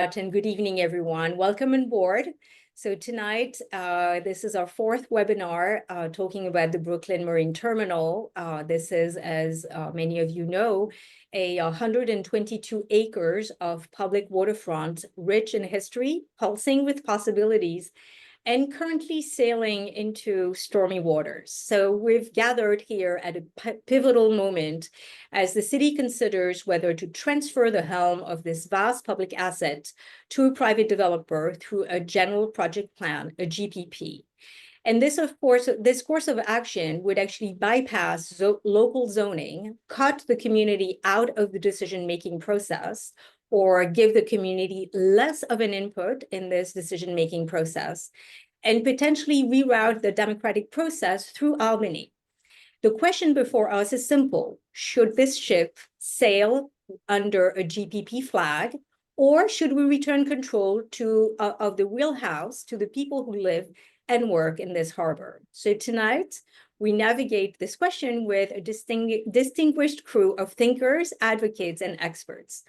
And good evening, everyone. Welcome on board. So tonight, this is our fourth webinar talking about the Brooklyn Marine Terminal. This is, as many of you know, 122 acres of public waterfront, rich in history, pulsing with possibilities, and currently sailing into stormy waters. So we've gathered here at a pivotal moment as the city considers whether to transfer the helm of this vast public asset to a private developer through a general project plan, a GPP. And this course of action would actually bypass local zoning, cut the community out of the decision-making process, or give the community less of an input in this decision-making process, and potentially reroute the democratic process through Albany. The question before us is simple. Should this ship sail under a GPP flag, or should we return control of the wheelhouse to the people who live and work in this harbor? So tonight, we navigate this question with a distinguished crew of thinkers, advocates, and experts.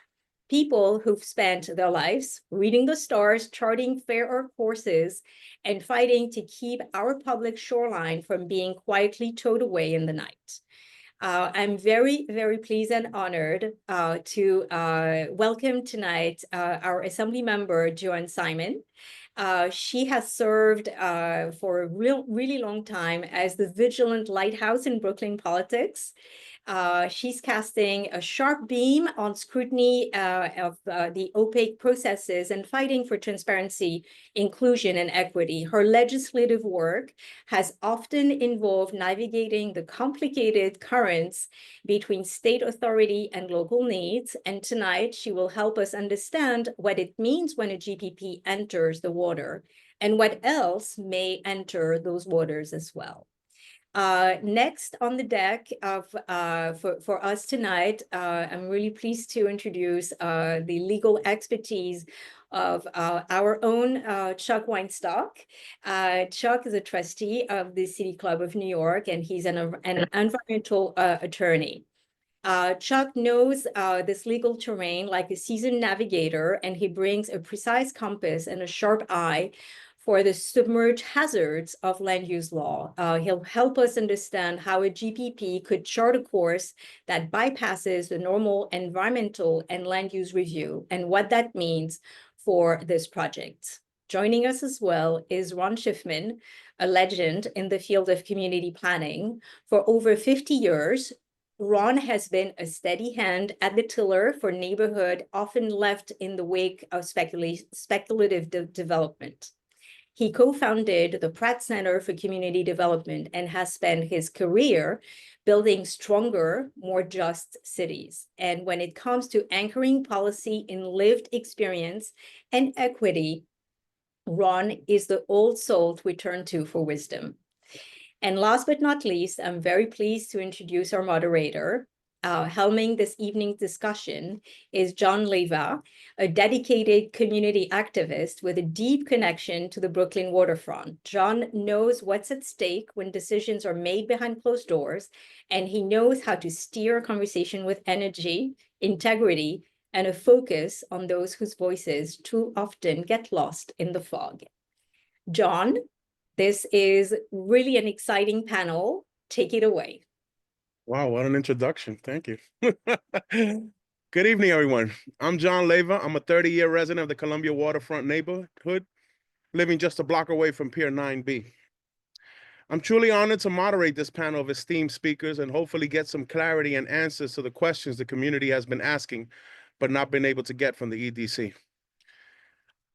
People who've spent their lives reading the stars, charting fairer courses, and fighting to keep our public shoreline from being quietly towed away in the night. I'm very, very pleased and honored to welcome tonight our Assemblymember, Joanne Simon. She has served for a really long time as the vigilant lighthouse in Brooklyn politics. She's casting a sharp beam on scrutiny of the opaque processes and fighting for transparency, inclusion, and equity. Her legislative work has often involved navigating the complicated currents between state authority and local needs. And tonight, she will help us understand what it means when a GPP enters the water and what else may enter those waters as well. Next on the deck for us tonight, I'm really pleased to introduce the legal expertise of our own Chuck Weinstock. Chuck is a trustee of the City Club of New York, and he's an environmental attorney. Chuck knows this legal terrain like a seasoned navigator, and he brings a precise compass and a sharp eye for the submerged hazards of land use law. He'll help us understand how a GPP could chart a course that bypasses the normal environmental and land use review and what that means for this project. Joining us as well is Ron Shiffman, a legend in the field of community planning. For over 50 years, Ron has been a steady hand at the tiller for neighborhood often left in the wake of speculative development. He co-founded the Pratt Center for Community Development and has spent his career building stronger, more just cities. And when it comes to anchoring policy in lived experience and equity, Ron is the old soul we turn to for wisdom. And last but not least, I'm very pleased to introduce our moderator. Helming this evening's discussion is John Leyva, a dedicated community activist with a deep connection to the Brooklyn waterfront. John knows what's at stake when decisions are made behind closed doors, and he knows how to steer a conversation with energy, integrity, and a focus on those whose voices too often get lost in the fog. John, this is really an exciting panel. Take it away. Wow, what an introduction. Thank you. Good evening, everyone. I'm John Leyva. I'm a 30-year resident of the Columbia Waterfront neighborhood, living just a block away from Pier 9B. I'm truly honored to moderate this panel of esteemed speakers and hopefully get some clarity and answers to the questions the community has been asking, but not been able to get from the EDC.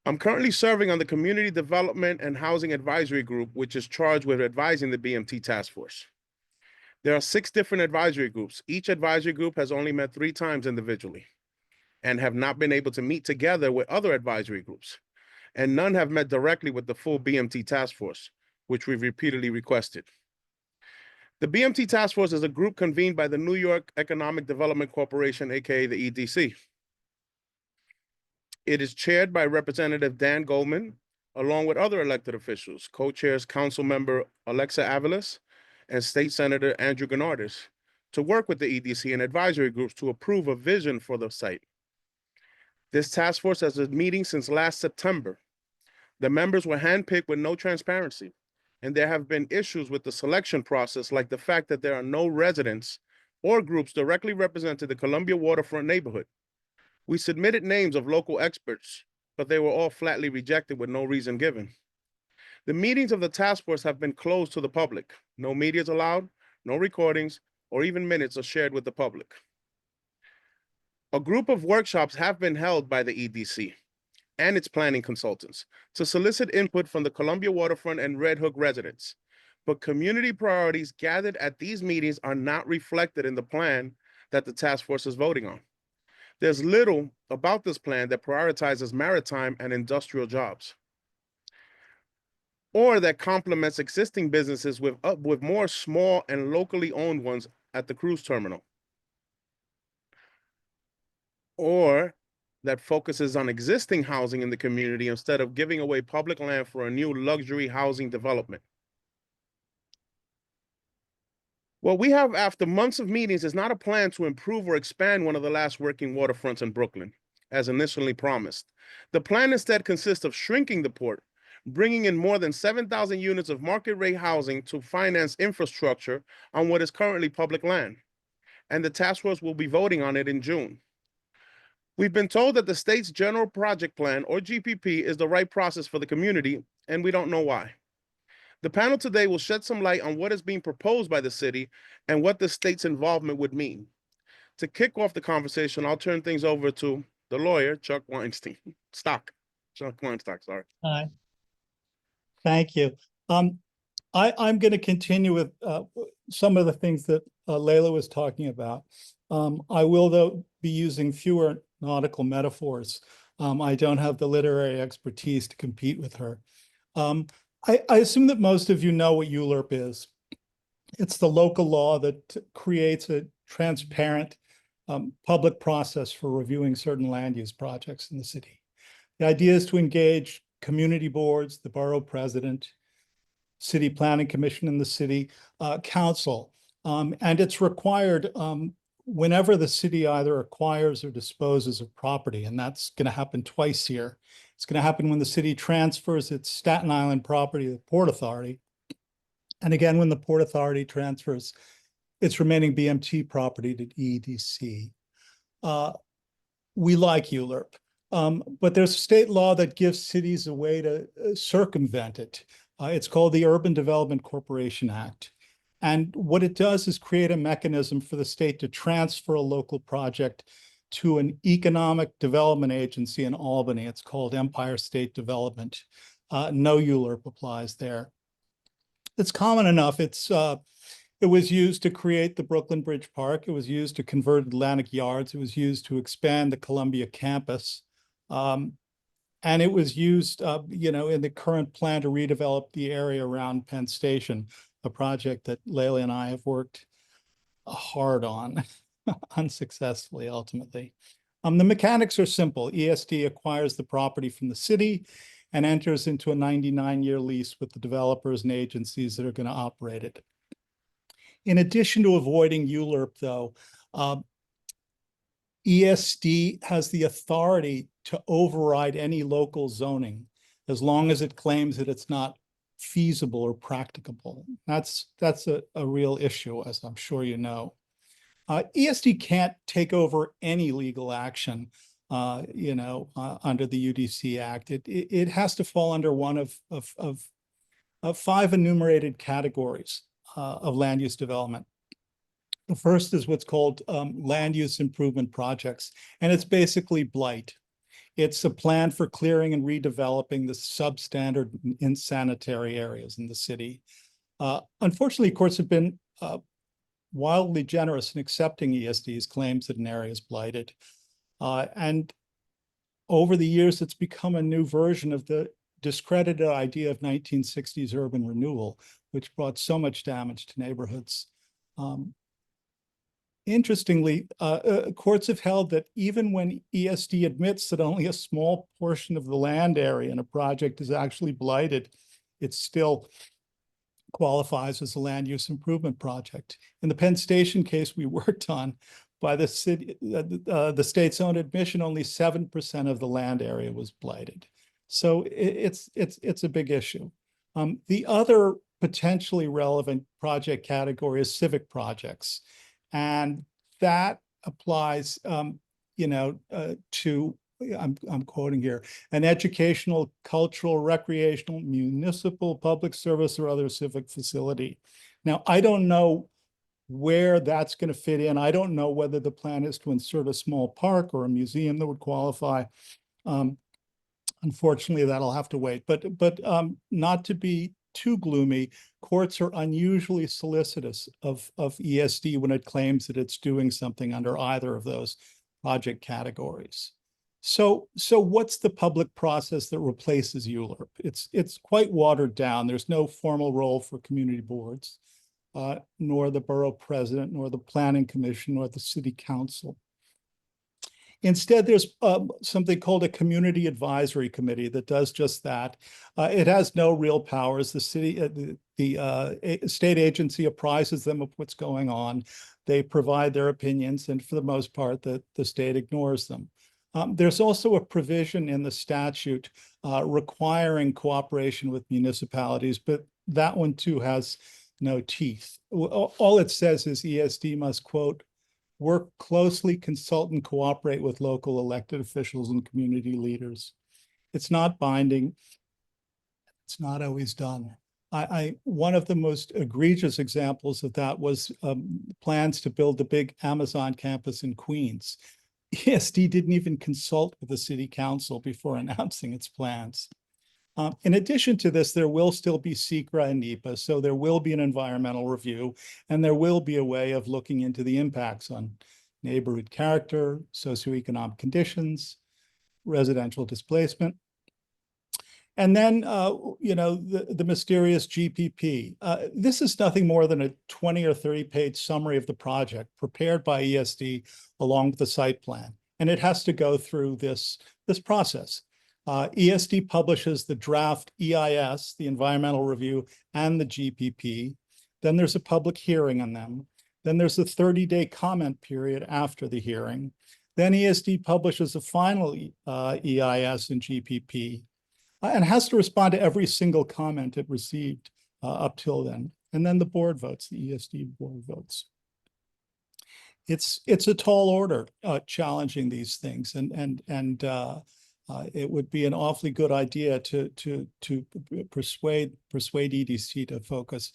I'm currently serving on the Community Development and Housing Advisory Group, which is charged with advising the BMT Task Force. There are 6 different advisory groups. Each advisory group has only met 3 times individually and have not been able to meet together with other advisory groups. And none have met directly with the full BMT Task Force, which we've repeatedly requested. The BMT Task Force is a group convened by the New York Economic Development Corporation, aka the EDC. It is chaired by Representative Dan Goldman, along with other elected officials, co-chairs Council Member Alexa Avalos, and State Senator Andrew Gennardis, to work with the EDC and advisory groups to approve a vision for the site. This task force has been meeting since last September. The members were handpicked with no transparency, and there have been issues with the selection process, like the fact that there are no residents or groups directly representing the Columbia Waterfront neighborhood. We submitted names of local experts, but they were all flatly rejected with no reason given. The meetings of the task force have been closed to the public. No media is allowed, no recordings, or even minutes are shared with the public. A group of workshops have been held by the EDC and its planning consultants to solicit input from the Columbia Waterfront and Red Hook residents. But community priorities gathered at these meetings are not reflected in the plan that the task force is voting on. There's little about this plan that prioritizes maritime and industrial jobs, or that complements existing businesses with more small and locally owned ones at the cruise terminal, or that focuses on existing housing in the community instead of giving away public land for a new luxury housing development. What we have after months of meetings is not a plan to improve or expand one of the last working waterfronts in Brooklyn, as initially promised. The plan instead consists of shrinking the port, bringing in more than 7,000 units of market rate housing to finance infrastructure on what is currently public land. And the task force will be voting on it in June. We've been told that the state's general project plan, or GPP, is the right process for the community, and we don't know why. The panel today will shed some light on what is being proposed by the city and what the state's involvement would mean. To kick off the conversation, I'll turn things over to the lawyer, Chuck Weinstein. Chuck Weinstock, sorry. Hi. Thank you. I'm going to continue with some of the things that Leyva was talking about. I will, though, be using fewer nautical metaphors. I don't have the literary expertise to compete with her. I assume that most of you know what ULURP is. It's the local law that creates a transparent public process for reviewing certain land use projects in the city. The idea is to engage community boards, the borough president, city planning commission in the city council. And it's required whenever the city either acquires or disposes of property, and that's going to happen twice here. It's going to happen when the city transfers its Staten Island property to the Port Authority, and again when the Port Authority transfers its remaining BMT property to EDC. We like ULURP, but there's a state law that gives cities a way to circumvent it. It's called the Urban Development Corporation Act. And what it does is create a mechanism for the state to transfer a local project to an economic development agency in Albany. It's called Empire State Development. No ULURP applies there. It's common enough. It was used to create the Brooklyn Bridge Park. It was used to convert Atlantic Yards. It was used to expand the Columbia campus. And it was used, in the current plan to redevelop the area around Penn Station, a project that Leyva and I have worked hard on, unsuccessfully, ultimately. The mechanics are simple. ESD acquires the property from the city and enters into a 99-year lease with the developers and agencies that are going to operate it. In addition to avoiding ULURP, though, ESD has the authority to override any local zoning as long as it claims that it's not feasible or practicable. That's a real issue, as I'm sure you know. ESD can't take over any legal action, under the UDC Act. It has to fall under one of 5 enumerated categories of land use development. The first is what's called land use improvement projects, and it's basically blight. It's a plan for clearing and redeveloping the substandard insanitary areas in the city. Unfortunately, courts have been wildly generous in accepting ESD's claims that an area is blighted. And over the years, it's become a new version of the discredited idea of 1960s urban renewal, which brought so much damage to neighborhoods. Interestingly, courts have held that even when ESD admits that only a small portion of the land area in a project is actually blighted, it still qualifies as a land use improvement project. In the Penn Station case we worked on, by the city, the state's own admission, only 7% of the land area was blighted. So it's a big issue. The other potentially relevant project category is civic projects. And that applies, to, I'm quoting here, an educational, cultural, recreational, municipal, public service, or other civic facility. Now, I don't know where that's going to fit in. I don't know whether the plan is to insert a small park or a museum that would qualify. Unfortunately, that'll have to wait. But not to be too gloomy, courts are unusually solicitous of ESD when it claims that it's doing something under either of those project categories. So what's the public process that replaces ULURP? It's quite watered down. There's no formal role for community boards, nor the borough president, nor the planning commission, nor the city council. Instead, there's something called a community advisory committee that does just that. It has no real powers. The city, the state agency apprises them of what's going on. They provide their opinions, and for the most part, the state ignores them. There's also a provision in the statute requiring cooperation with municipalities, but that one too has no teeth. All it says is ESD must, quote, work closely, consult, and cooperate with local elected officials and community leaders. It's not binding. It's not always done. One of the most egregious examples of that was plans to build the big Amazon campus in Queens. ESD didn't even consult with the city council before announcing its plans. In addition to this, there will still be SECRA and NEPA, so there will be an environmental review, and there will be a way of looking into the impacts on neighborhood character, socioeconomic conditions, residential displacement. And then, the mysterious GPP. This is nothing more than a 20 or 30-page summary of the project prepared by ESD along with the site plan. And it has to go through this process. ESD publishes the draft EIS, the environmental review, and the GPP. Then there's a public hearing on them. Then there's a 30-day comment period after the hearing. Then ESD publishes a final EIS and GPP and has to respond to every single comment it received up till then. And then the board votes, the ESD board votes. It's a tall order challenging these things, and it would be an awfully good idea to persuade EDC to focus,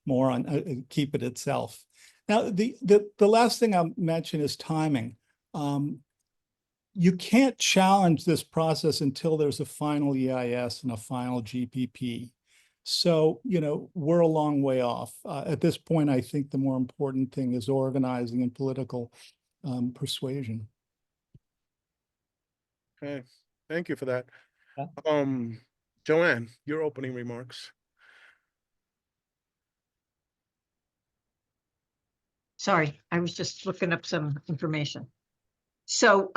more on keep it itself. Now, the last thing I'll mention is timing. You can't challenge this process until there's a final EIS and a final GPP. So, we're a long way off. At this point, I think the more important thing is organizing and political persuasion. Okay, thank you for that. Yeah. Joanne, your opening remarks. Sorry, I was just looking up some information. So,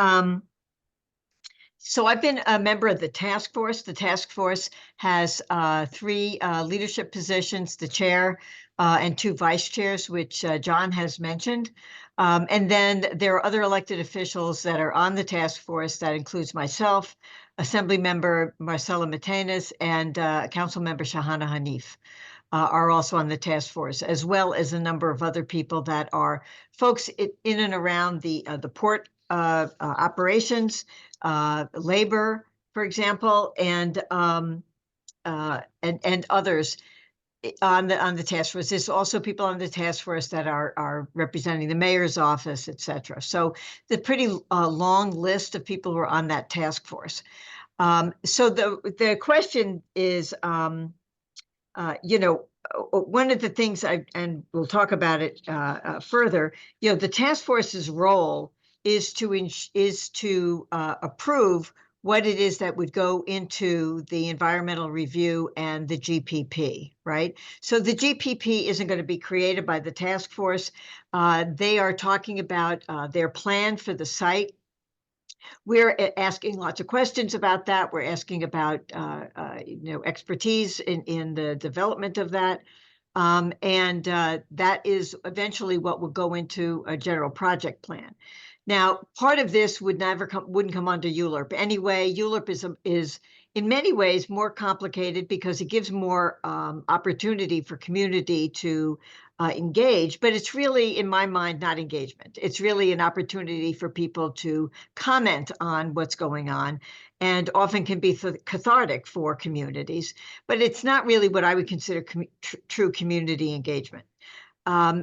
so I've been a member of the task force. The task force has 3 leadership positions, the chair and 2 vice chairs, which John has mentioned. And then there are other elected officials that are on the task force. That includes myself, Assemblymember Marcela Matenas, and Councilmember Shahana Hanif are also on the task force, as well as a number of other people that are folks in and around the port operations, labor, for example, and others on the task force. There's also people on the task force that are representing the mayor's office, et cetera. So the pretty long list of people who are on that task force. So the question is, one of the things and we'll talk about it further, the task force's role is to approve what it is that would go into the environmental review and the GPP, right? So the GPP isn't going to be created by the task force. They are talking about their plan for the site. We're asking lots of questions about that. We're asking about, expertise in the development of that. That is eventually what will go into a general project plan. Now, part of this wouldn't come under ULURP anyway. ULURP is in many ways more complicated because it gives more opportunity for community to engage, but it's really, in my mind, not engagement. It's really an opportunity for people to comment on what's going on, and often can be cathartic for communities, but it's not really what I would consider true community engagement. The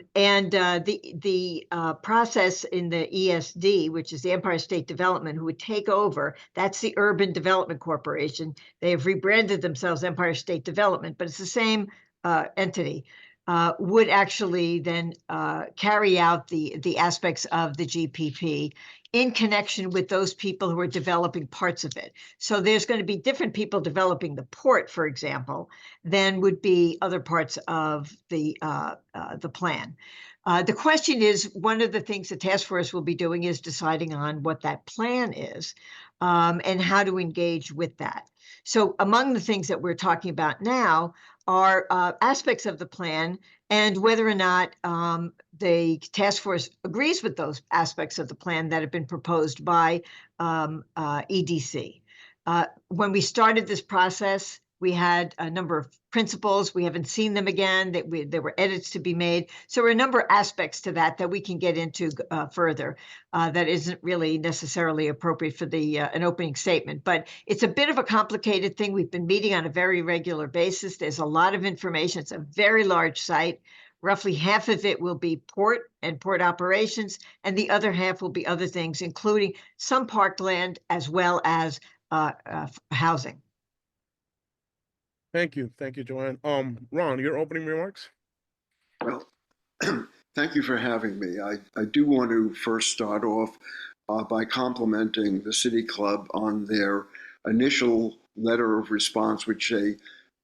process in the ESD, which is the Empire State Development, who would take over, that's the Urban Development Corporation. They have rebranded themselves Empire State Development, but it's the same entity, would actually then carry out the aspects of the GPP in connection with those people who are developing parts of it. So there's going to be different people developing the port, for example, than would be other parts of the plan. The question is, one of the things the task force will be doing is deciding on what that plan is and how to engage with that. So among the things that we're talking about now are aspects of the plan and whether or not the task force agrees with those aspects of the plan that have been proposed by EDC. When we started this process, we had a number of principles. We haven't seen them again. There were edits to be made. So there are a number of aspects to that we can get into further that isn't really necessarily appropriate for an opening statement. But it's a bit of a complicated thing. We've been meeting on a very regular basis. There's a lot of information. It's a very large site. Roughly half of it will be port and port operations, and the other half will be other things, including some parkland as well as housing. Thank you, Joanne. Ron, your opening remarks? Well, thank you for having me. I do want to first start off by complimenting the City Club on their initial letter of response, which they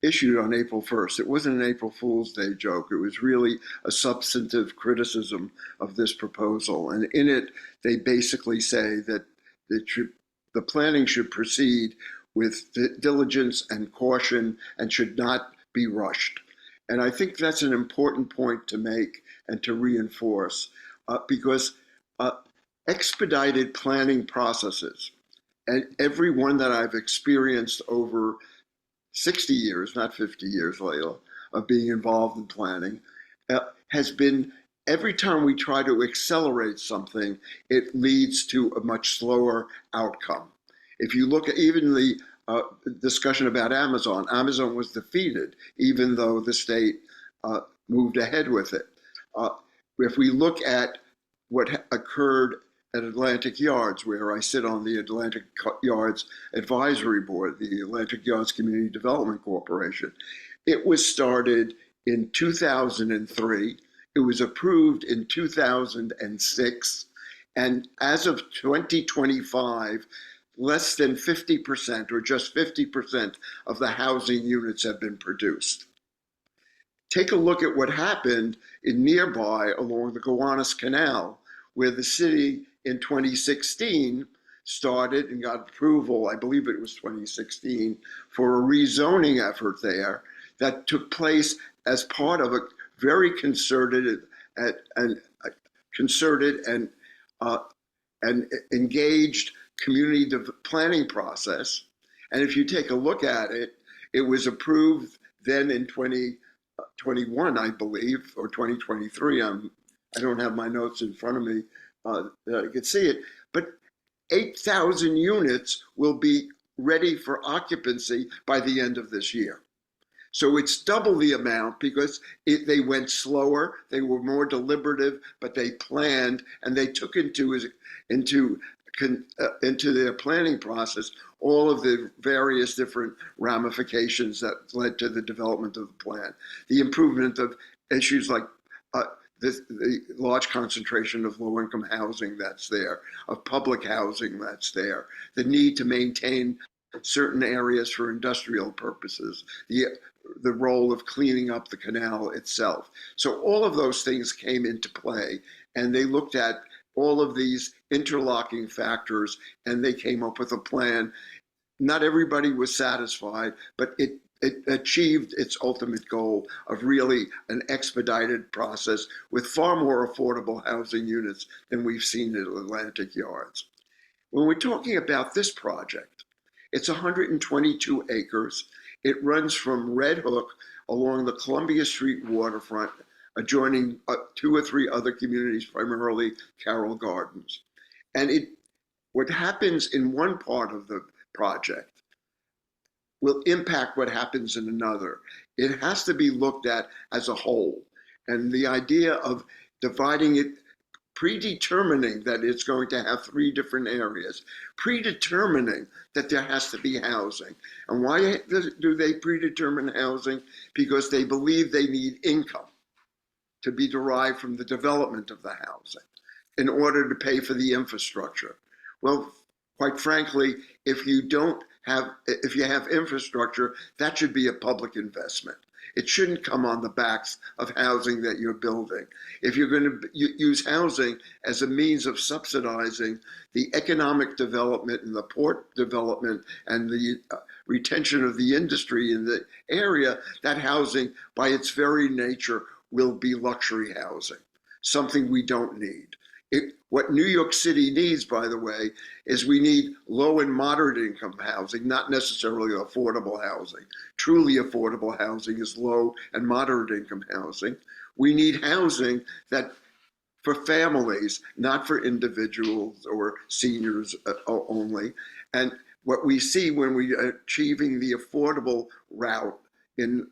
issued on April 1st. It wasn't an April Fool's Day joke. It was really a substantive criticism of this proposal. And in it, they basically say that the planning should proceed with diligence and caution and should not be rushed. And I think that's an important point to make and to reinforce because expedited planning processes, and every one that I've experienced over 60 years, not 50 years, Leyva, of being involved in planning, has been every time we try to accelerate something, it leads to a much slower outcome. If you look at even the discussion about Amazon was defeated, even though the state moved ahead with it. If we look at what occurred at Atlantic Yards, where I sit on the Atlantic Yards Advisory Board, the Atlantic Yards Community Development Corporation, it was started in 2003. It was approved in 2006. And as of 2025, less than 50% or just 50% of the housing units have been produced. Take a look at what happened in nearby along the Gowanus Canal, where the city in 2016 started and got approval, I believe it was 2016, for a rezoning effort there that took place as part of a very concerted and engaged community planning process. And if you take a look at it, it was approved then in 2021, I believe, or 2023. I don't have my notes in front of me that I could see it, but 8,000 units will be ready for occupancy by the end of this year. So it's double the amount because they went slower, they were more deliberative, but they planned and they took into their planning process all of the various different ramifications that led to the development of the plan. The improvement of issues like the large concentration of low-income housing that's there, of public housing that's there, the need to maintain certain areas for industrial purposes, the role of cleaning up the canal itself. So all of those things came into play, and they looked at all of these interlocking factors, and they came up with a plan. Not everybody was satisfied, but it achieved its ultimate goal of really an expedited process with far more affordable housing units than we've seen at Atlantic Yards. When we're talking about this project, it's 122 acres. It runs from Red Hook along the Columbia Street waterfront, adjoining 2 or 3 other communities, primarily Carroll Gardens. And what happens in one part of the project will impact what happens in another. It has to be looked at as a whole. And the idea of dividing it, predetermining that it's going to have 3 different areas, predetermining that there has to be housing. And why do they predetermine housing? Because they believe they need income to be derived from the development of the housing in order to pay for the infrastructure. Well, quite frankly, if you have infrastructure, that should be a public investment. It shouldn't come on the backs of housing that you're building. If you're going to use housing as a means of subsidizing the economic development and the port development and the retention of the industry in the area, that housing, by its very nature, will be luxury housing, something we don't need. What New York City needs, by the way, is we need low and moderate income housing, not necessarily affordable housing. Truly affordable housing is low and moderate income housing. We need housing that for families, not for individuals or seniors only. And what we see when we are achieving the affordable route in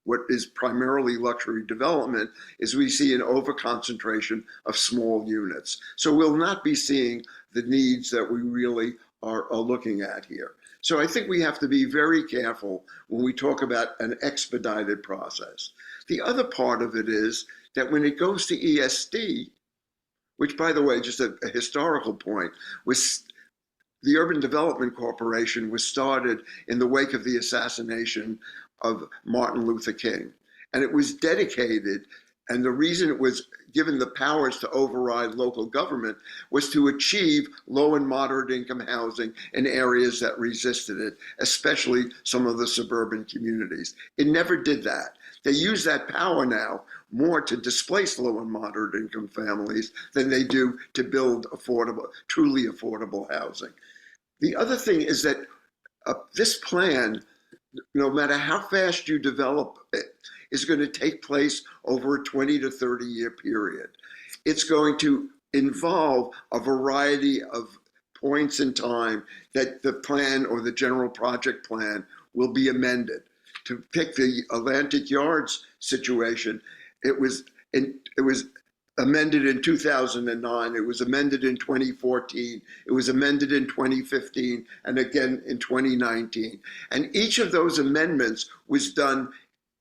what is primarily luxury development is we see an overconcentration of small units. So we'll not be seeing the needs that we really are looking at here. So I think we have to be very careful when we talk about an expedited process. The other part of it is that when it goes to ESD, which, by the way, just a historical point, was the Urban Development Corporation was started in the wake of the assassination of Martin Luther King. And it was dedicated, and the reason it was given the powers to override local government was to achieve low and moderate income housing in areas that resisted it, especially some of the suburban communities. It never did that. They use that power now more to displace low and moderate income families than they do to build affordable, truly affordable housing. The other thing is that this plan, no matter how fast you develop it, is going to take place over a 20 to 30 year period. It's going to involve a variety of points in time that the plan or the general project plan will be amended. To pick the Atlantic Yards situation, it was amended in 2009, it was amended in 2014, it was amended in 2015, and again in 2019. And each of those amendments was done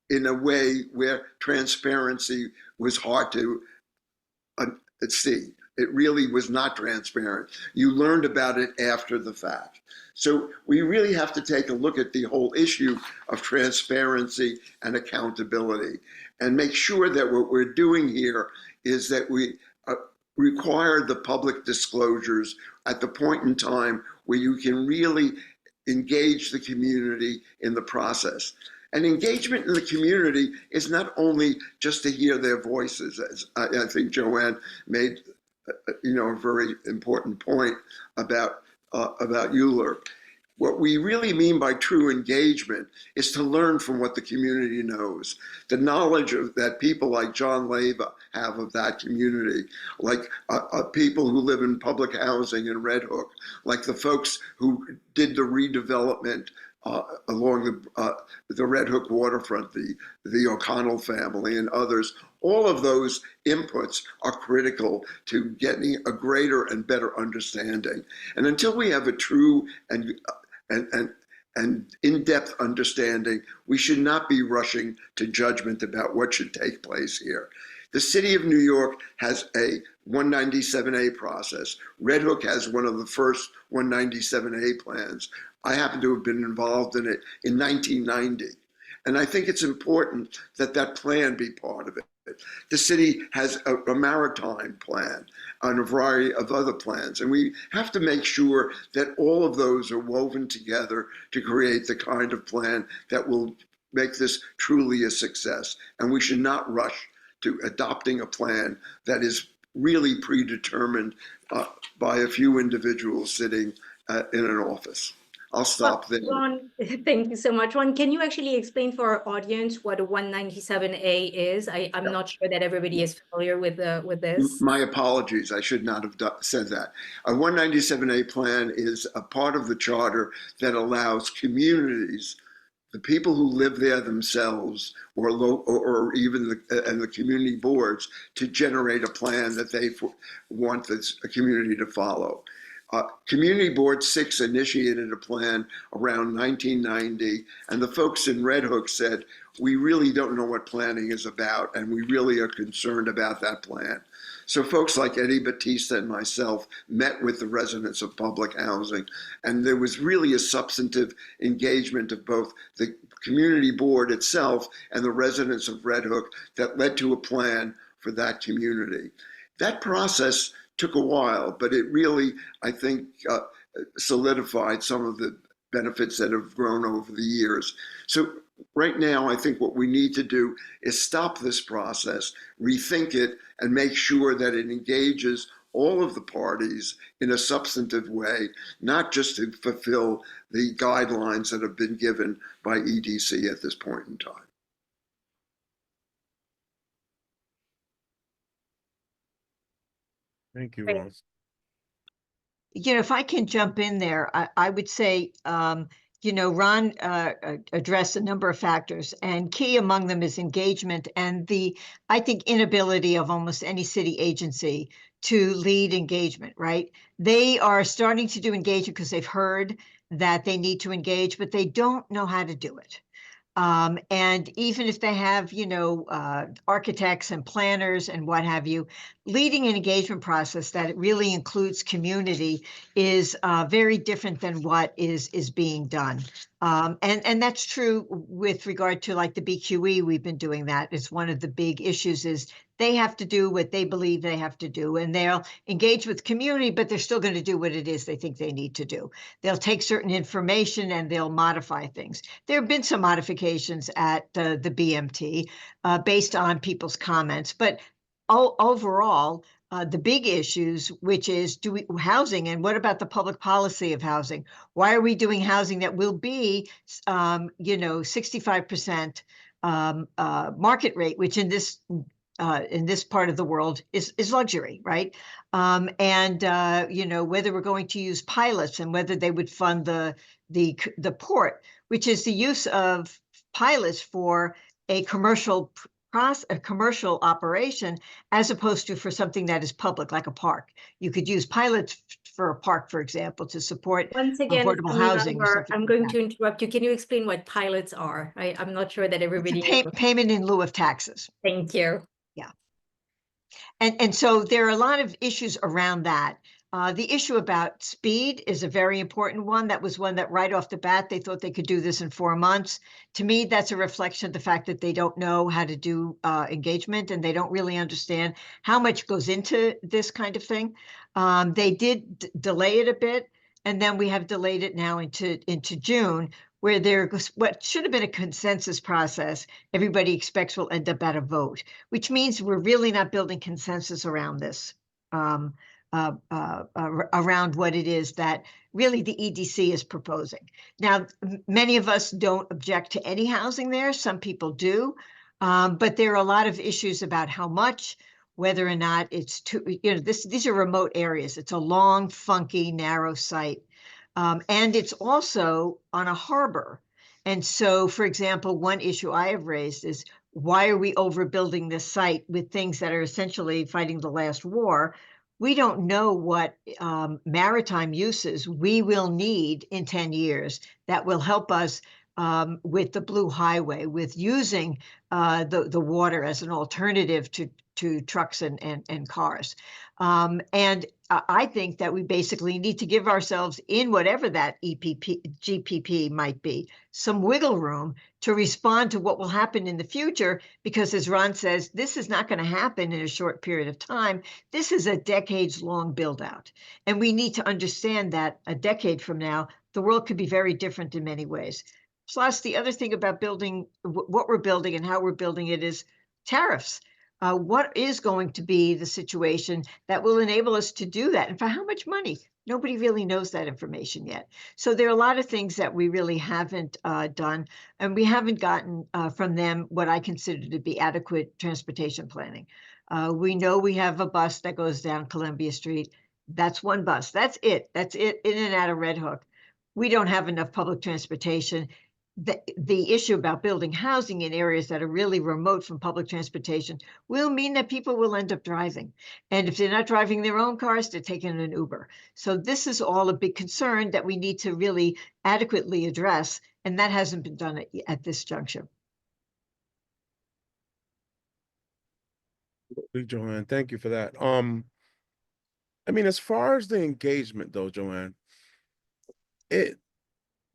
in a way where transparency was hard to see. It really was not transparent. You learned about it after the fact. So we really have to take a look at the whole issue of transparency and accountability and make sure that what we're doing here is that we require the public disclosures at the point in time where you can really engage the community in the process. And engagement in the community is not only just to hear their voices, as I think Joanne made a very important point about ULURP. What we really mean by true engagement is to learn from what the community knows. The knowledge that people like John Leyva have of that community, like people who live in public housing in Red Hook, like the folks who did the redevelopment along the Red Hook waterfront, the O'Connell family and others. All of those inputs are critical to getting a greater and better understanding. And until we have a true and in-depth understanding, we should not be rushing to judgment about what should take place here. The City of New York has a 197A process. Red Hook has one of the first 197A plans. I happen to have been involved in it in 1990. And I think it's important that that plan be part of it. The city has a maritime plan and a variety of other plans, and we have to make sure that all of those are woven together to create the kind of plan that will make this truly a success. And we should not rush to adopting a plan that is really predetermined by a few individuals sitting in an office. I'll stop there. Ron, thank you so much. Ron, can you actually explain for our audience what a 197A is? I'm not sure that everybody is familiar with this. My apologies. I should not have said that. A 197A plan is a part of the charter that allows communities, the people who live there themselves, or even the community boards, to generate a plan that they want a community to follow. Community Board 6 initiated a plan around 1990, and the folks in Red Hook said, we really don't know what planning is about, and we really are concerned about that plan. So folks like Eddie Batista and myself met with the residents of public housing, and there was really a substantive engagement of both the community board itself and the residents of Red Hook that led to a plan for that community. That process took a while, but it really, I think, solidified some of the benefits that have grown over the years. So right now, I think what we need to do is stop this process, rethink it, and make sure that it engages all of the parties in a substantive way, not just to fulfill the guidelines that have been given by EDC at this point in time. Thank you, Ron. You know, if I can jump in there, I would say, you know, Ron addressed a number of factors, and key among them is engagement and the, I think, inability of almost any city agency to lead engagement, right? They are starting to do engagement because they've heard that they need to engage, but they don't know how to do it. And even if they have, you know, architects and planners and what have you, leading an engagement process that really includes community is very different than what is being done. And that's true with regard to like the BQE, we've been doing that. It's one of the big issues is they have to do what they believe they have to do, and they'll engage with community, but they're still going to do what it is they think they need to do. They'll take certain information and they'll modify things. There have been some modifications at the BMT based on people's comments, but overall, the big issues, which is housing, and what about the public policy of housing? Why are we doing housing that will be, you know, 65% market rate, which in this part of the world is luxury, right? You know, whether we're going to use pilots and whether they would fund the port, which is the use of pilots for a commercial operation, as opposed to for something that is public, like a park. You could use pilots for a park, for example, to support Once again, affordable housing. I'm going to interrupt you. Can you explain what pilots are? I'm not sure that everybody knows. Payment in lieu of taxes. Thank you. Yeah. And so there are a lot of issues around that. The issue about speed is a very important one. That was one that right off the bat, they thought they could do this in 4 months. To me, that's a reflection of the fact that they don't know how to do engagement, and they don't really understand how much goes into this kind of thing. They did delay it a bit, and then we have delayed it now into June, where there what should have been a consensus process, everybody expects will end up at a vote, which means we're really not building consensus around this. Around what it is that really the EDC is proposing. Now, many of us don't object to any housing there. Some people do, but there are a lot of issues about how much, whether or not it's too, you know, these are remote areas. It's a long, funky, narrow site. And it's also on a harbor. And so, for example, one issue I have raised is, why are we overbuilding this site with things that are essentially fighting the last war? We don't know what maritime uses we will need in 10 years that will help us with the Blue Highway, with using the water as an alternative to trucks and cars. And I think that we basically need to give ourselves, in whatever that GPP might be, some wiggle room to respond to what will happen in the future, because as Ron says, this is not going to happen in a short period of time. This is a decades-long build-out. And we need to understand that a decade from now, the world could be very different in many ways. Plus, the other thing about building, what we're building and how we're building it, is tariffs. What is going to be the situation that will enable us to do that? And for how much money? Nobody really knows that information yet. So there are a lot of things that we really haven't done, and we haven't gotten from them what I consider to be adequate transportation planning. We know we have a bus that goes down Columbia Street. That's one bus. That's it. That's it, in and out of Red Hook. We don't have enough public transportation. The issue about building housing in areas that are really remote from public transportation will mean that people will end up driving. And if they're not driving their own cars, they're taking an Uber. So this is all a big concern that we need to really adequately address, and that hasn't been done at this juncture. Joanne, thank you for that. I mean, as far as the engagement though, Joanne,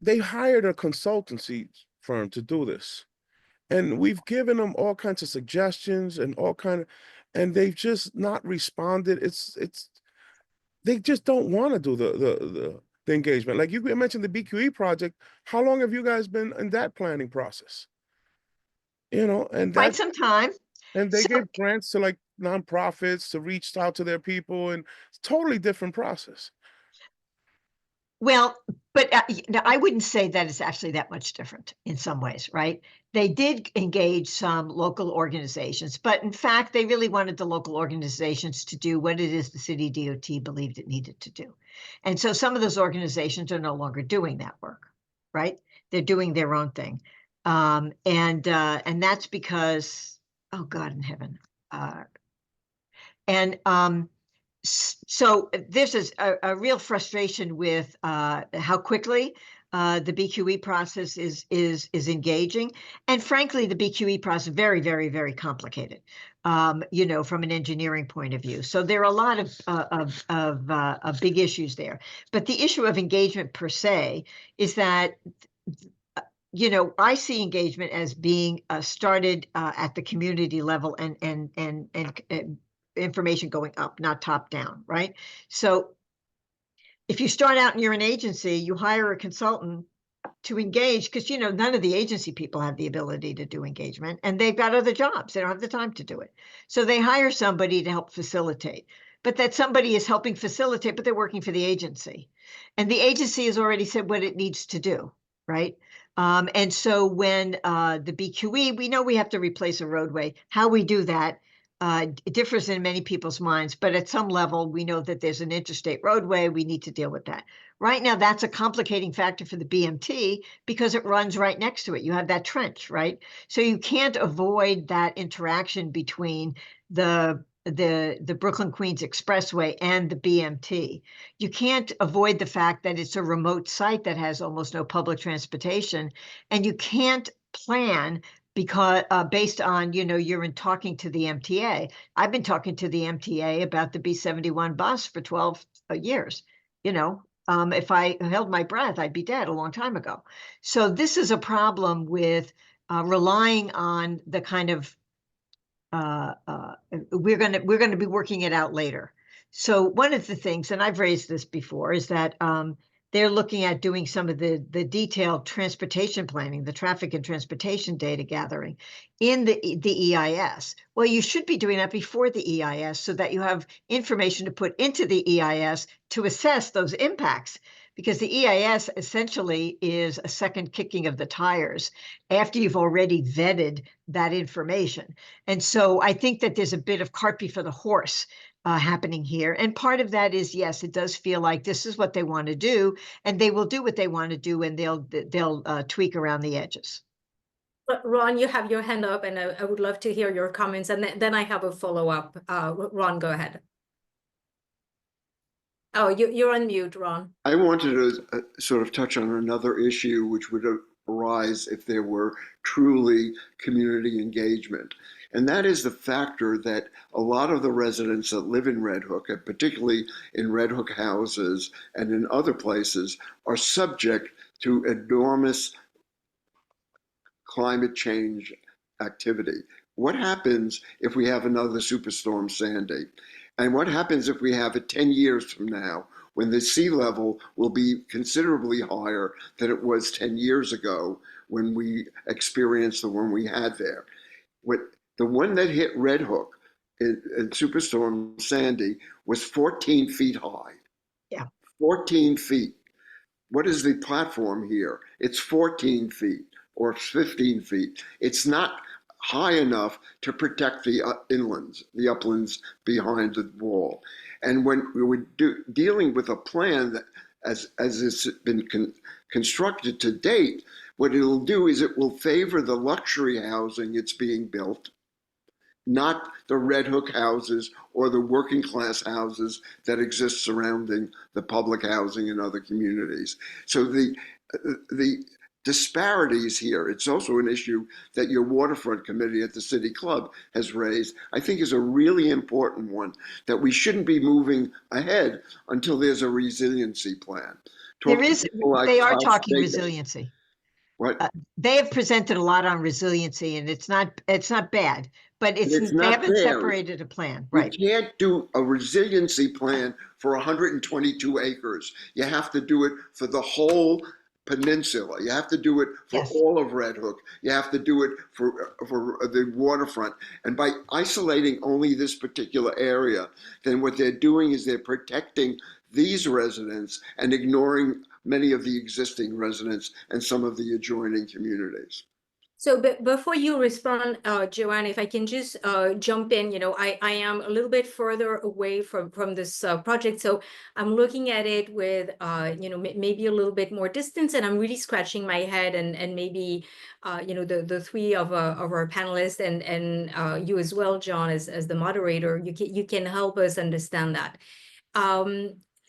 they hired a consultancy firm to do this. And we've given them all kinds of suggestions and and they've just not responded. They just don't want to do the engagement. Like you mentioned the BQE project. How long have you guys been in that planning process? You know, and Quite some time. And they gave grants to like nonprofits to reach out to their people, and it's totally different process. Well, but I wouldn't say that it's actually that much different in some ways, right? They did engage some local organizations, but in fact, they really wanted the local organizations to do what it is the city DOT believed it needed to do. And so some of those organizations are no longer doing that work, right? They're doing their own thing. And that's because, oh God in heaven. So this is a real frustration with how quickly the BQE process is engaging, and frankly, the BQE process is very, very, very complicated. You know, from an engineering point of view. So there are a lot of big issues there. But the issue of engagement per se is that, you know, I see engagement as being started at the community level and information going up, not top down, right? So if you start out and you're an agency, you hire a consultant to engage, because, you know, none of the agency people have the ability to do engagement, and they've got other jobs. They don't have the time to do it. So they hire somebody to help facilitate. But that somebody is helping facilitate, but they're working for the agency. And the agency has already said what it needs to do, right? And so when the BQE, we know we have to replace a roadway. How we do that it differs in many people's minds, but at some level, we know that there's an interstate roadway. We need to deal with that. Right now, that's a complicating factor for the BMT because it runs right next to it. You have that trench, right? So you can't avoid that interaction between the Brooklyn-Queens Expressway and the BMT. You can't avoid the fact that it's a remote site that has almost no public transportation, and you can't plan because based on, you know, you're in talking to the MTA. I've been talking to the MTA about the B71 bus for 12 years. You know, if I held my breath, I'd be dead a long time ago. So this is a problem with relying on the kind of we're going to be working it out later. So one of the things, and I've raised this before, is that they're looking at doing some of the detailed transportation planning, the traffic and transportation data gathering in the EIS. Well, you should be doing that before the EIS so that you have information to put into the EIS to assess those impacts, because the EIS essentially is a second kicking of the tires after you've already vetted that information. And so I think that there's a bit of cart before the horse happening here. And part of that is, yes, it does feel like this is what they want to do, and they will do what they want to do, and they'll tweak around the edges. Ron, you have your hand up, and I would love to hear your comments, and then I have a follow-up. Ron, go ahead. Oh, you're on mute, Ron. I wanted to sort of touch on another issue which would arise if there were truly community engagement. And that is the factor that a lot of the residents that live in Red Hook, and particularly in Red Hook houses and in other places, are subject to enormous climate change activity. What happens if we have another Superstorm Sandy? And what happens if we have it 10 years from now, when the sea level will be considerably higher than it was 10 years ago when we experienced the one we had there? The one that hit Red Hook in Superstorm Sandy was 14 feet high. Yeah. 14 feet. What is the platform here? It's 14 feet or 15 feet. It's not high enough to protect the inlands, the uplands behind the wall. And when we were dealing with a plan that, as it's been constructed to date, what it'll do is it will favor the luxury housing it's being built, not the Red Hook houses or the working class houses that exist surrounding the public housing in other communities. So the disparities here, it's also an issue that your Waterfront committee at the City Club has raised, I think is a really important one, that we shouldn't be moving ahead until there's a resiliency plan. There is, like they are Klaus talking Steger. resiliency. What? They have presented a lot on resiliency, and it's not bad, but It's they not haven't there. separated a plan, You right? can't do a resiliency plan for 122 acres. You have to do it for the whole peninsula. You have to do it for Yes. all of Red Hook. You have to do it for the waterfront. And by isolating only this particular area, then what they're doing is they're protecting these residents and ignoring many of the existing residents and some of the adjoining communities. So before you respond, Joanne, if I can just jump in, I am a little bit further away from this project. So I'm looking at it with, maybe a little bit more distance, and I'm really scratching my head, and maybe, the three of our panelists and you as well, John, as the moderator, you can help us understand that.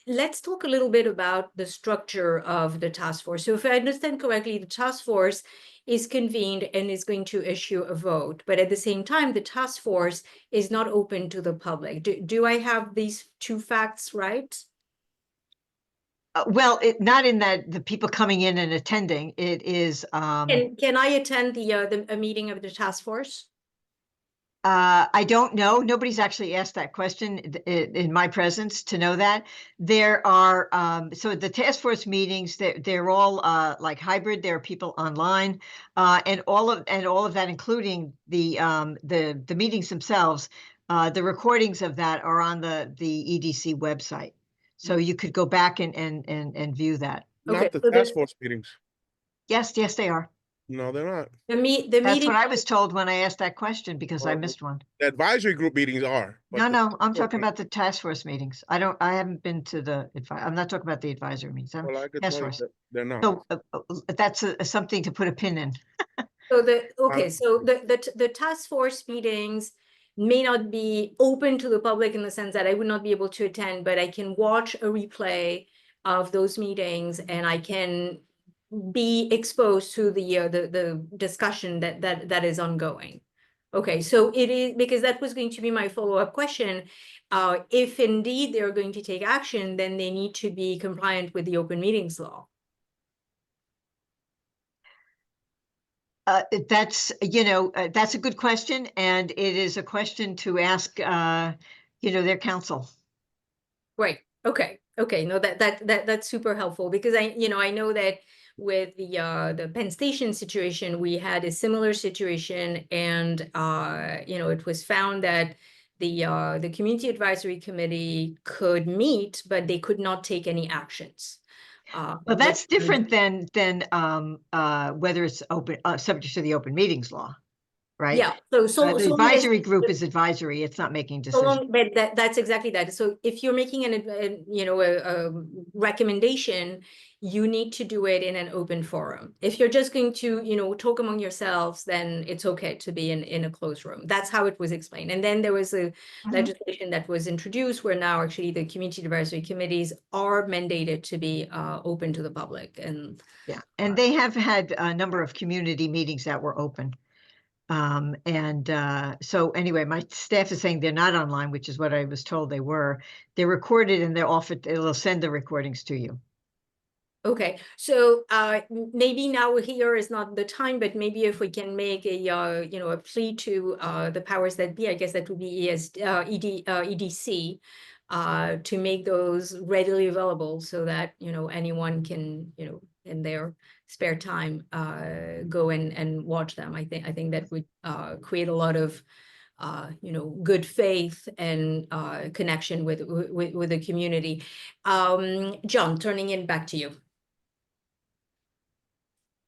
Let's talk a little bit about the structure of the task force. So if I understand correctly, the task force is convened and is going to issue a vote. But at the same time, the task force is not open to the public. Do I have these two facts right? Well, not in that the people coming in and attending. It is. Can I attend a meeting of the task force? I don't know. Nobody's actually asked that question in my presence to know that. There are so the task force meetings, they're all like hybrid. There are people online, and all of that, including the meetings themselves. The recordings of that are on the EDC website, so you could go back and view that. Okay, Not the so task force meetings. Yes, they are. No, they're not. The That's meeting. what I was told when I asked that question, because I missed one. The advisory group meetings are. but No, I'm the- talking about the task force meetings. I haven't been to I'm not talking about the advisory meetings. Well, I could Task tell you force. that they're not. So that's something to put a pin in. So the task force meetings may not be open to the public in the sense that I would not be able to attend, but I can watch a replay of those meetings and I can be exposed to the discussion that is ongoing. Okay, so it is, because that was going to be my follow-up question. If indeed they're going to take action, then they need to be compliant with the open meetings law. That's a good question, and it is a question to ask their counsel. Right. Okay. No, that's super helpful, because I know that with the Penn Station situation, we had a similar situation, and it was found that the community advisory committee could meet, but they could not take any actions. Well, that's different than whether it's open subject to the open meetings law, right? Yeah. So the advisory group is advisory. It's not making decisions. But that's exactly that. So if you're making a recommendation, you need to do it in an open forum. If you're just going to talk among yourselves, then it's okay to be in a closed room. That's how it was explained. And then there was a legislation that was introduced where now actually the community advisory committees are mandated to be open to the public. And yeah, and they have had a number of community meetings that were open. So anyway, my staff is saying they're not online, which is what I was told they were. They're recorded and they're offered, they'll send the recordings to you. Okay, so maybe now here is not the time, but maybe if we can make a a plea to the powers that be, I guess that would be EDC, to make those readily available so that anyone can in their spare time go and watch them. I think that would create a lot of good faith and connection with the community. John, turning it back to you.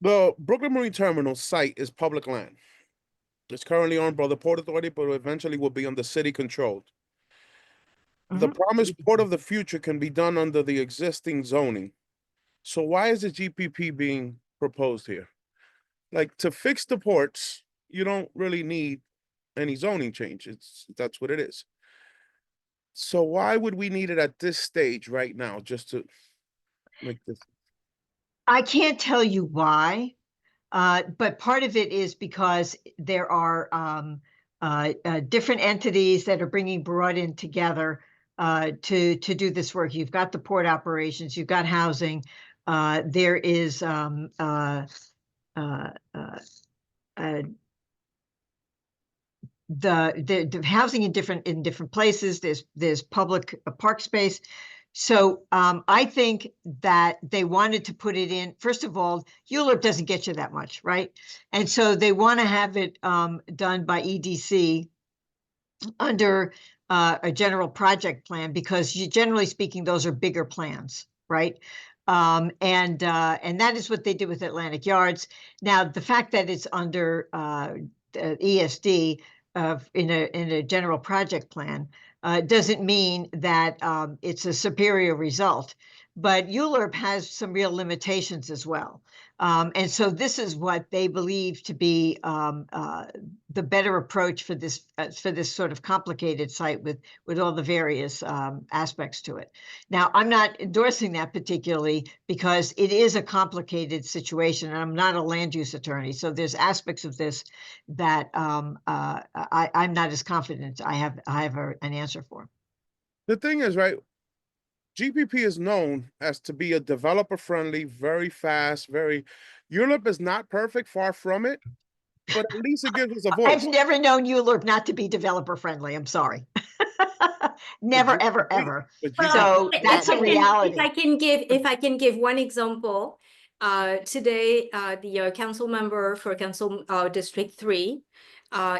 The Brooklyn Marine Terminal site is public land. It's currently owned by the Port Authority, but eventually will be under city controlled. The promised port of the future can be done under the existing zoning. So why is the GPP being proposed here? Like, to fix the ports, you don't really need any zoning change. That's what it is. So why would we need it at this stage right now, just to make this? I can't tell you why, but part of it is because there are different entities that are brought in together to do this work. You've got the port operations, you've got housing. There is the housing in different places. There's public park space. So I think that they wanted to put it in. First of all, ULURP doesn't get you that much, right? And so they want to have it done by EDC under a general project plan, because generally speaking, those are bigger plans, right? And that is what they did with Atlantic Yards. Now, the fact that it's under ESD in a general project plan doesn't mean that it's a superior result, but ULURP has some real limitations as well. And so this is what they believe to be the better approach for this sort of complicated site with all the various aspects to it. Now, I'm not endorsing that particularly because it is a complicated situation, and I'm not a land use attorney. So there's aspects of this that I'm not as confident I have an answer for. The thing is, right, GPP is known as to be a developer-friendly, very fast, ULURP is not perfect, far from it, but at least it gives us a voice. I've never known ULURP not to be developer-friendly. I'm sorry. Never, ever, ever. So that's a reality. If I can give one example, today the council member for Council District 3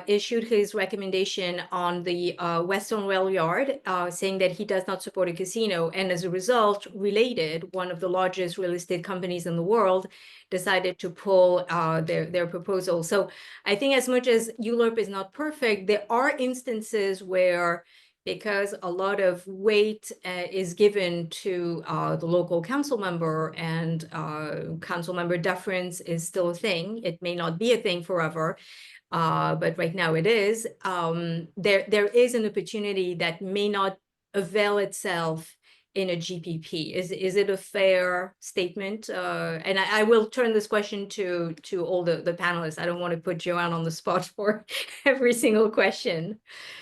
issued his recommendation on the Western Rail Yard, saying that he does not support a casino, and as a result, Related, one of the largest real estate companies in the world, decided to pull their proposal. So I think as much as ULURP is not perfect, there are instances where, because a lot of weight is given to the local council member, and council member deference is still a thing. It may not be a thing forever, but right now it is. There is an opportunity that may not avail itself in a GPP. Is it a fair statement? And I will turn this question to all the panelists. I don't want to put Joanne on the spot for every single question.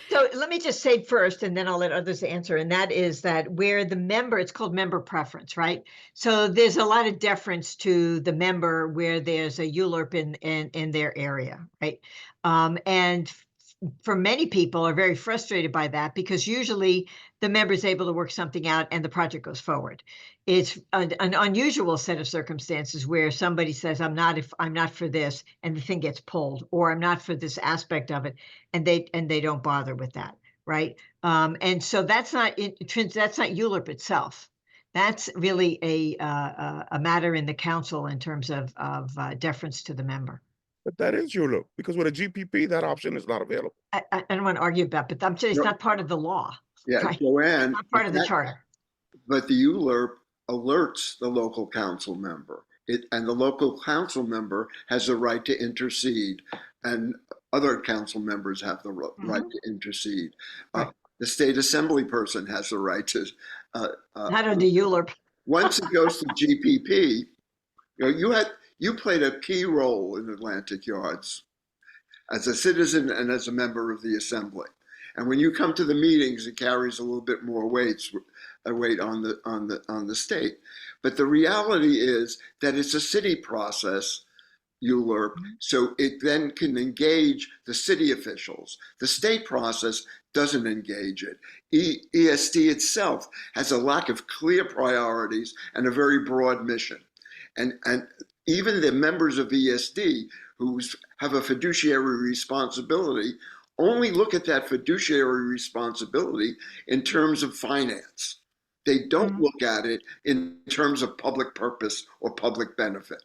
So let me just say first, and then I'll let others answer, and that is that where the member, it's called member preference, right? So there's a lot of deference to the member where there's a ULURP in their area, right? And for many people are very frustrated by that, because usually the member is able to work something out and the project goes forward. It's an unusual set of circumstances where somebody says, I'm not for this, and the thing gets pulled, or I'm not for this aspect of it, and they don't bother with that, right? And so that's not ULURP itself. That's really a matter in the council in terms of deference to the member. But that is ULURP, because with a GPP, that option is not available. I don't want to argue about, but I'm saying it's not part of the law. Yeah, right? Joanne. It's not part of the charter. But the ULURP alerts the local council member, and the local council member has the right to intercede, and other council members have the right to intercede. Right. The state assembly person has the right to. Not under ULURP. Once it goes to GPP, you played a key role in Atlantic Yards. as a citizen and as a member of the assembly. And when you come to the meetings, it carries a little bit more weight on the state. But the reality is that it's a city process, ULURP, so it then can engage the city officials. The state process doesn't engage it. ESD itself has a lack of clear priorities and a very broad mission. And even the members of ESD who have a fiduciary responsibility only look at that fiduciary responsibility in terms of finance. They don't look at it in terms of public purpose or public benefit.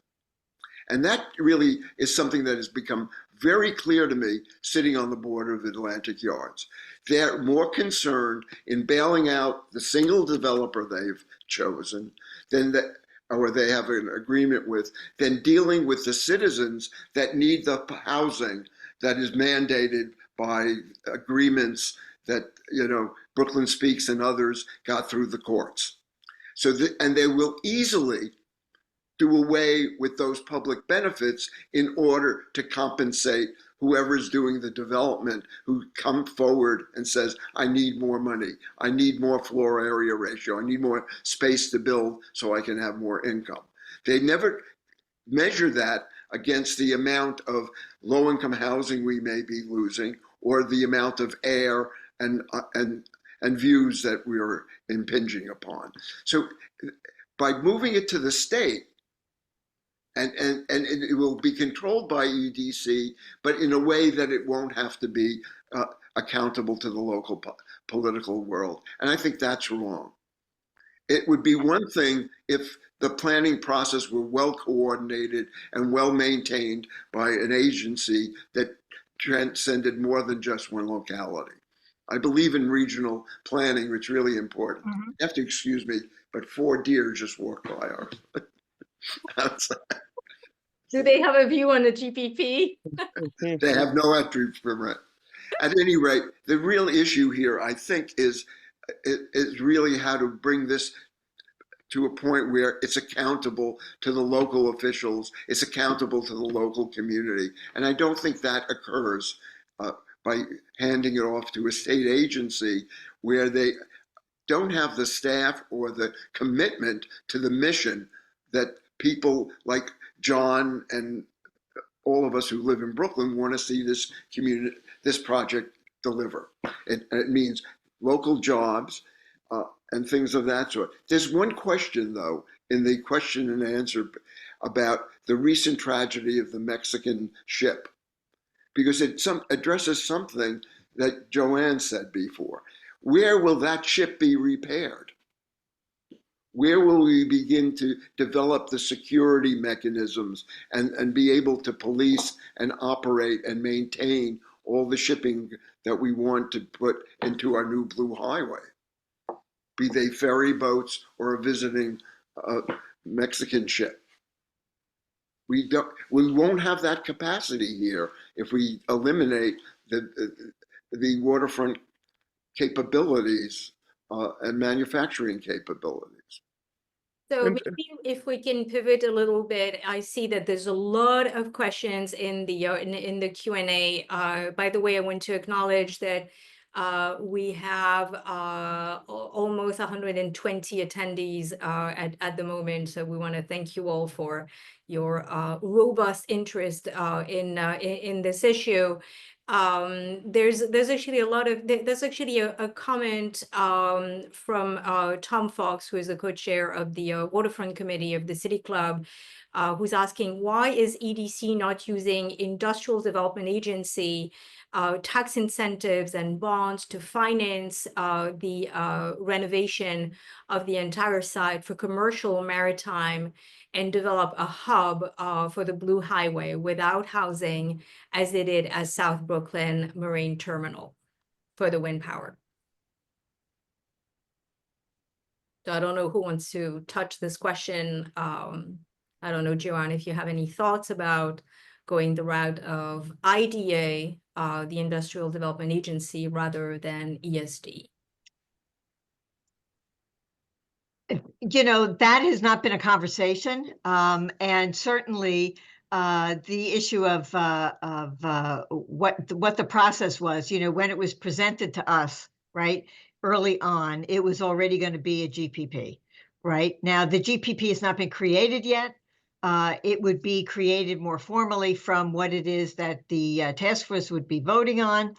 And that really is something that has become very clear to me sitting on the board of Atlantic Yards. They're more concerned in bailing out the single developer they've chosen than that, or they have an agreement with, than dealing with the citizens that need the housing that is mandated by agreements that, you know, Brooklyn Speaks and others got through the courts. So, and they will easily do away with those public benefits in order to compensate whoever's doing the development, who come forward and says, I need more money, I need more floor area ratio, I need more space to build so I can have more income. They never measure that against the amount of low-income housing we may be losing, or the amount of air and views that we're impinging upon. So by moving it to the state, and it will be controlled by EDC, but in a way that it won't have to be accountable to the local political world. And I think that's wrong. It would be one thing if the planning process were well coordinated and well maintained by an agency that transcended more than just one locality. I believe in regional planning, which is really important. You have to excuse me, but 4 deer just walked by our outside. Do they have a view on the GPP? They have no entry permit. At any rate, the real issue here, I think, is really how to bring this to a point where it's accountable to the local officials, it's accountable to the local community. And I don't think that occurs by handing it off to a state agency where they don't have the staff or the commitment to the mission that people like John and all of us who live in Brooklyn want to see this community, this project deliver. It means local jobs and things of that sort. There's one question, though, in the question and answer about the recent tragedy of the Mexican ship, because it addresses something that Joanne said before. Where will that ship be repaired? Where will we begin to develop the security mechanisms and be able to police and operate and maintain all the shipping that we want to put into our new Blue Highway? Be they ferry boats or a visiting Mexican ship. We won't have that capacity here if we eliminate the waterfront capabilities and manufacturing capabilities. So maybe if we can pivot a little bit, I see that there's a lot of questions in the Q&A. By the way, I want to acknowledge that we have almost 120 attendees at the moment. So we want to thank you all for your robust interest in this issue. There's actually a comment from Tom Fox, who is the co-chair of the Waterfront Committee of the City Club, who's asking, why is EDC not using Industrial Development Agency tax incentives and bonds to finance the renovation of the entire site for commercial, maritime, and develop a hub for the Blue Highway without housing, as they did at South Brooklyn Marine Terminal for the wind power? So I don't know who wants to touch this question. I don't know, Joanne, if you have any thoughts about going the route of IDA, the Industrial Development Agency, rather than ESD. You know, that has not been a conversation. And certainly the issue of what the process was. You know, when it was presented to us, right, early on, it was already going to be a GPP. Right now, the GPP has not been created yet. It would be created more formally from what it is that the task force would be voting on,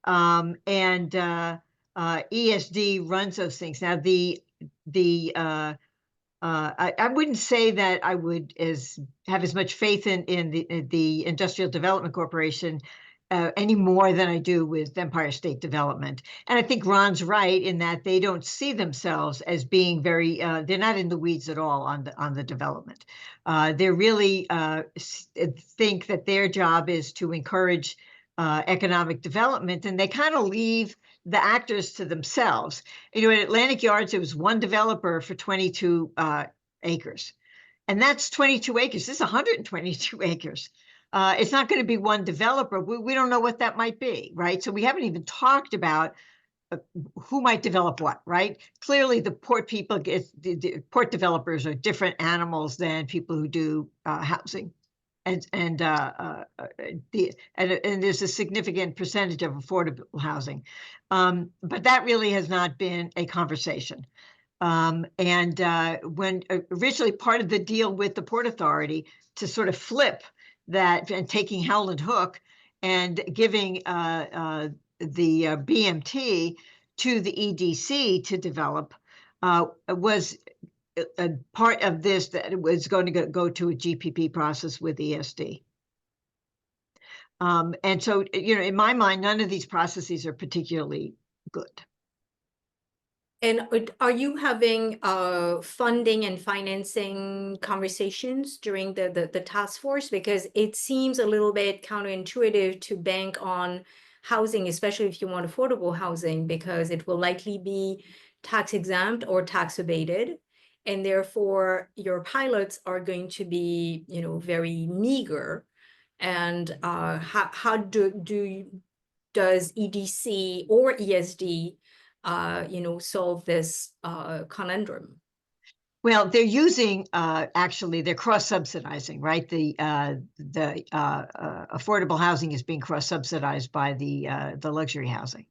and ESD runs those things. Now, I wouldn't say that I would have as much faith in the Industrial Development Corporation any more than I do with Empire State Development. And I think Ron's right in that they don't see themselves as being very, they're not in the weeds at all on the development. They really think that their job is to encourage economic development, and they kind of leave the actors to themselves. You know, at Atlantic Yards, it was one developer for 22 acres. And that's 22 acres. This is 122 acres. It's not going to be one developer. We don't know what that might be, right? So we haven't even talked about who might develop what, right? Clearly, the port people, the port developers are different animals than people who do housing. And there's a significant percentage of affordable housing. But that really has not been a conversation. When originally part of the deal with the Port Authority to sort of flip that and taking Howland Hook and giving the BMT to the EDC to develop was a part of this that it was going to go to a GPP process with ESD. And so, you know, in my mind, none of these processes are particularly good. And are you having funding and financing conversations during the task force? Because it seems a little bit counterintuitive to bank on housing, especially if you want affordable housing, because it will likely be tax exempt or tax abated. And therefore, your pilots are going to be, you know, very meager. And how does EDC or ESD you know, solve this conundrum? Well, they're using actually they're cross-subsidizing, right? The affordable housing is being cross-subsidized by the luxury housing.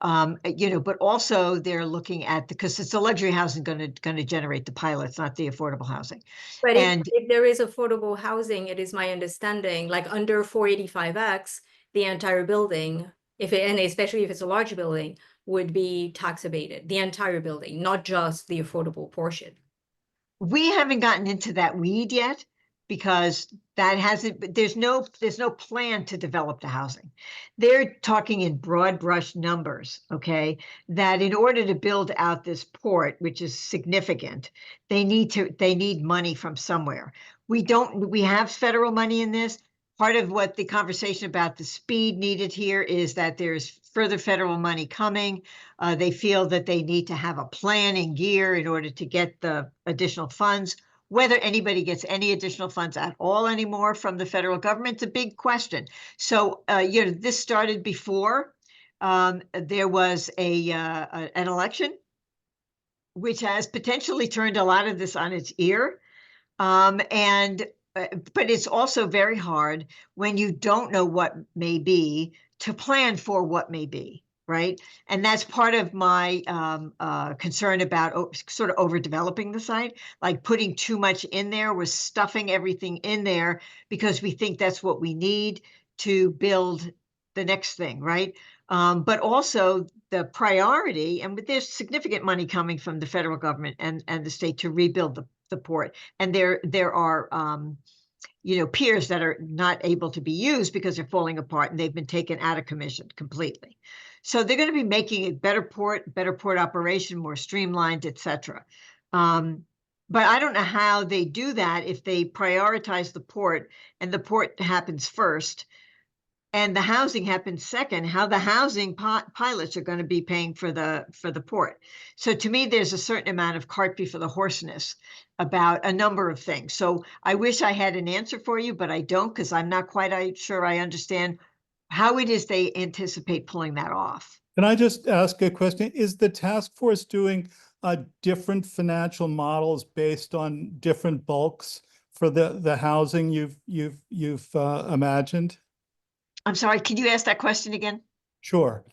You know, but also they're looking at because it's the luxury housing going to generate the pilots, not the affordable housing. But if there is affordable housing, it is my understanding, like under 485X, the entire building, and especially if it's a large building, would be tax abated, the entire building, not just the affordable portion. We haven't gotten into that weed yet because that hasn't, there's no plan to develop the housing. They're talking in broad brush numbers, okay, that in order to build out this port, which is significant, they need money from somewhere. We have federal money in this. Part of what the conversation about the speed needed here is that there's further federal money coming. They feel that they need to have a plan in gear in order to get the additional funds. Whether anybody gets any additional funds at all anymore from the federal government is a big question. So, you know, this started before there was an election, which has potentially turned a lot of this on its ear. But it's also very hard when you don't know what may be to plan for what may be, right? And that's part of my concern about sort of overdeveloping the site, like putting too much in there. We're stuffing everything in there because we think that's what we need to build the next thing, right? But also the priority, and there's significant money coming from the federal government and the state to rebuild the port. And there are you know, piers that are not able to be used because they're falling apart and they've been taken out of commission completely. So they're going to be making a better port operation, more streamlined, et cetera. But I don't know how they do that if they prioritize the port and the port happens first and the housing happens second, how the housing pilots are going to be paying for the port. So to me, there's a certain amount of cart before the horseness about a number of things. So I wish I had an answer for you, but I don't, because I'm not quite sure I understand how it is they anticipate pulling that off. Can I just ask a question? Is the task force doing different financial models based on different bulks the housing you've imagined? I'm sorry, could you ask that question again? Sure.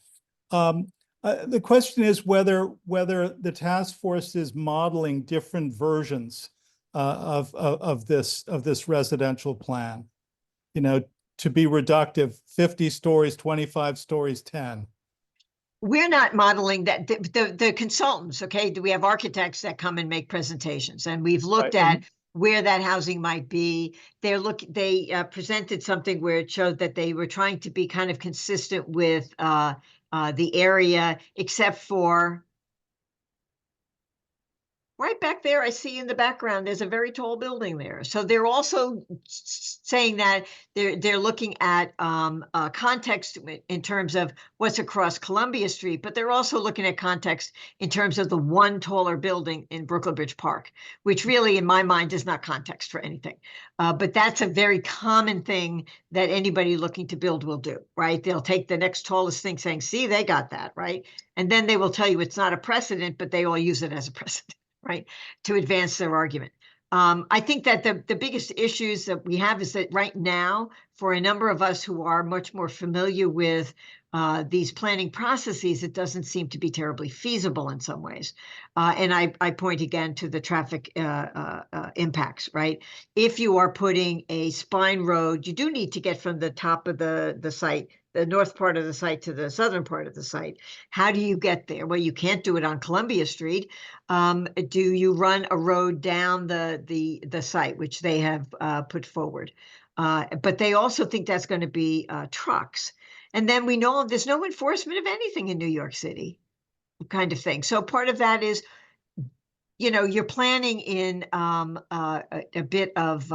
The question is whether the task force is modeling different versions of this residential plan. You know, to be reductive, 50 stories, 25 stories, 10. We're not modeling that. The consultants, okay, we have architects that come and make presentations, and we've looked Right. at where that housing might be. They presented something where it showed that they were trying to be kind of consistent with the area, except for right back there, I see in the background, there's a very tall building there. So they're also saying that they're looking at context in terms of what's across Columbia Street, but they're also looking at context in terms of the one taller building in Brooklyn Bridge Park, which really, in my mind, is not context for anything. But that's a very common thing that anybody looking to build will do, right? They'll take the next tallest thing saying, see, they got that, right? And then they will tell you it's not a precedent, but they all use it as a precedent. Right, to advance their argument. I think that the biggest issues that we have is that right now, for a number of us who are much more familiar with these planning processes, it doesn't seem to be terribly feasible in some ways. And I point again to the traffic impacts, right? If you are putting a spine road, you do need to get from the top of the site, the north part of the site, to the southern part of the site. How do you get there? Well, you can't do it on Columbia Street. Do you run a road down the site, which they have put forward? But they also think that's going to be trucks. And then we know there's no enforcement of anything in New York City, kind of thing. So part of that is, you know, you're planning in a bit of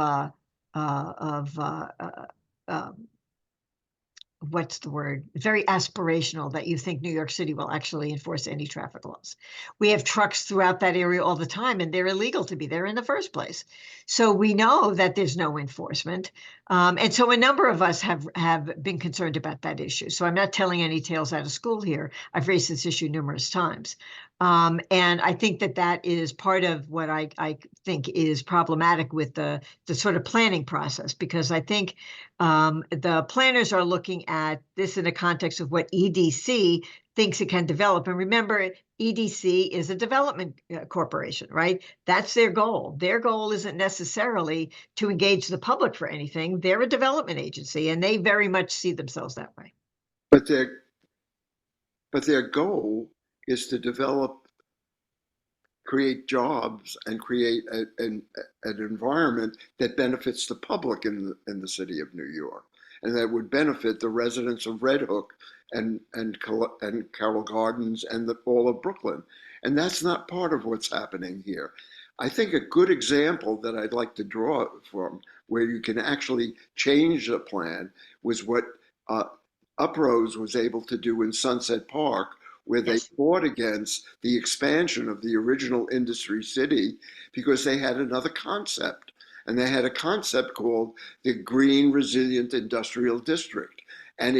what's the word? Very aspirational that you think New York City will actually enforce any traffic laws. We have trucks throughout that area all the time, and they're illegal to be there in the first place. So we know that there's no enforcement. And so a number of us have been concerned about that issue. So I'm not telling any tales out of school here. I've raised this issue numerous times. And I think that is part of what I think is problematic with the sort of planning process, because I think the planners are looking at this in the context of what EDC thinks it can develop. And remember, EDC is a development corporation, right? That's their goal. Their goal isn't necessarily to engage the public for anything. They're a development agency, and they very much see themselves that way. But their goal is to develop, create jobs, and create an environment that benefits the public in the city of New York, and that would benefit the residents of Red Hook and Carroll Gardens and all of Brooklyn. And that's not part of what's happening here. I think a good example that I'd like to draw from, where you can actually change the plan, was what Uprose was able to do in Sunset Park, where they fought against the expansion of the original industry city because they had another concept. And they had a concept called the Green Resilient Industrial District. And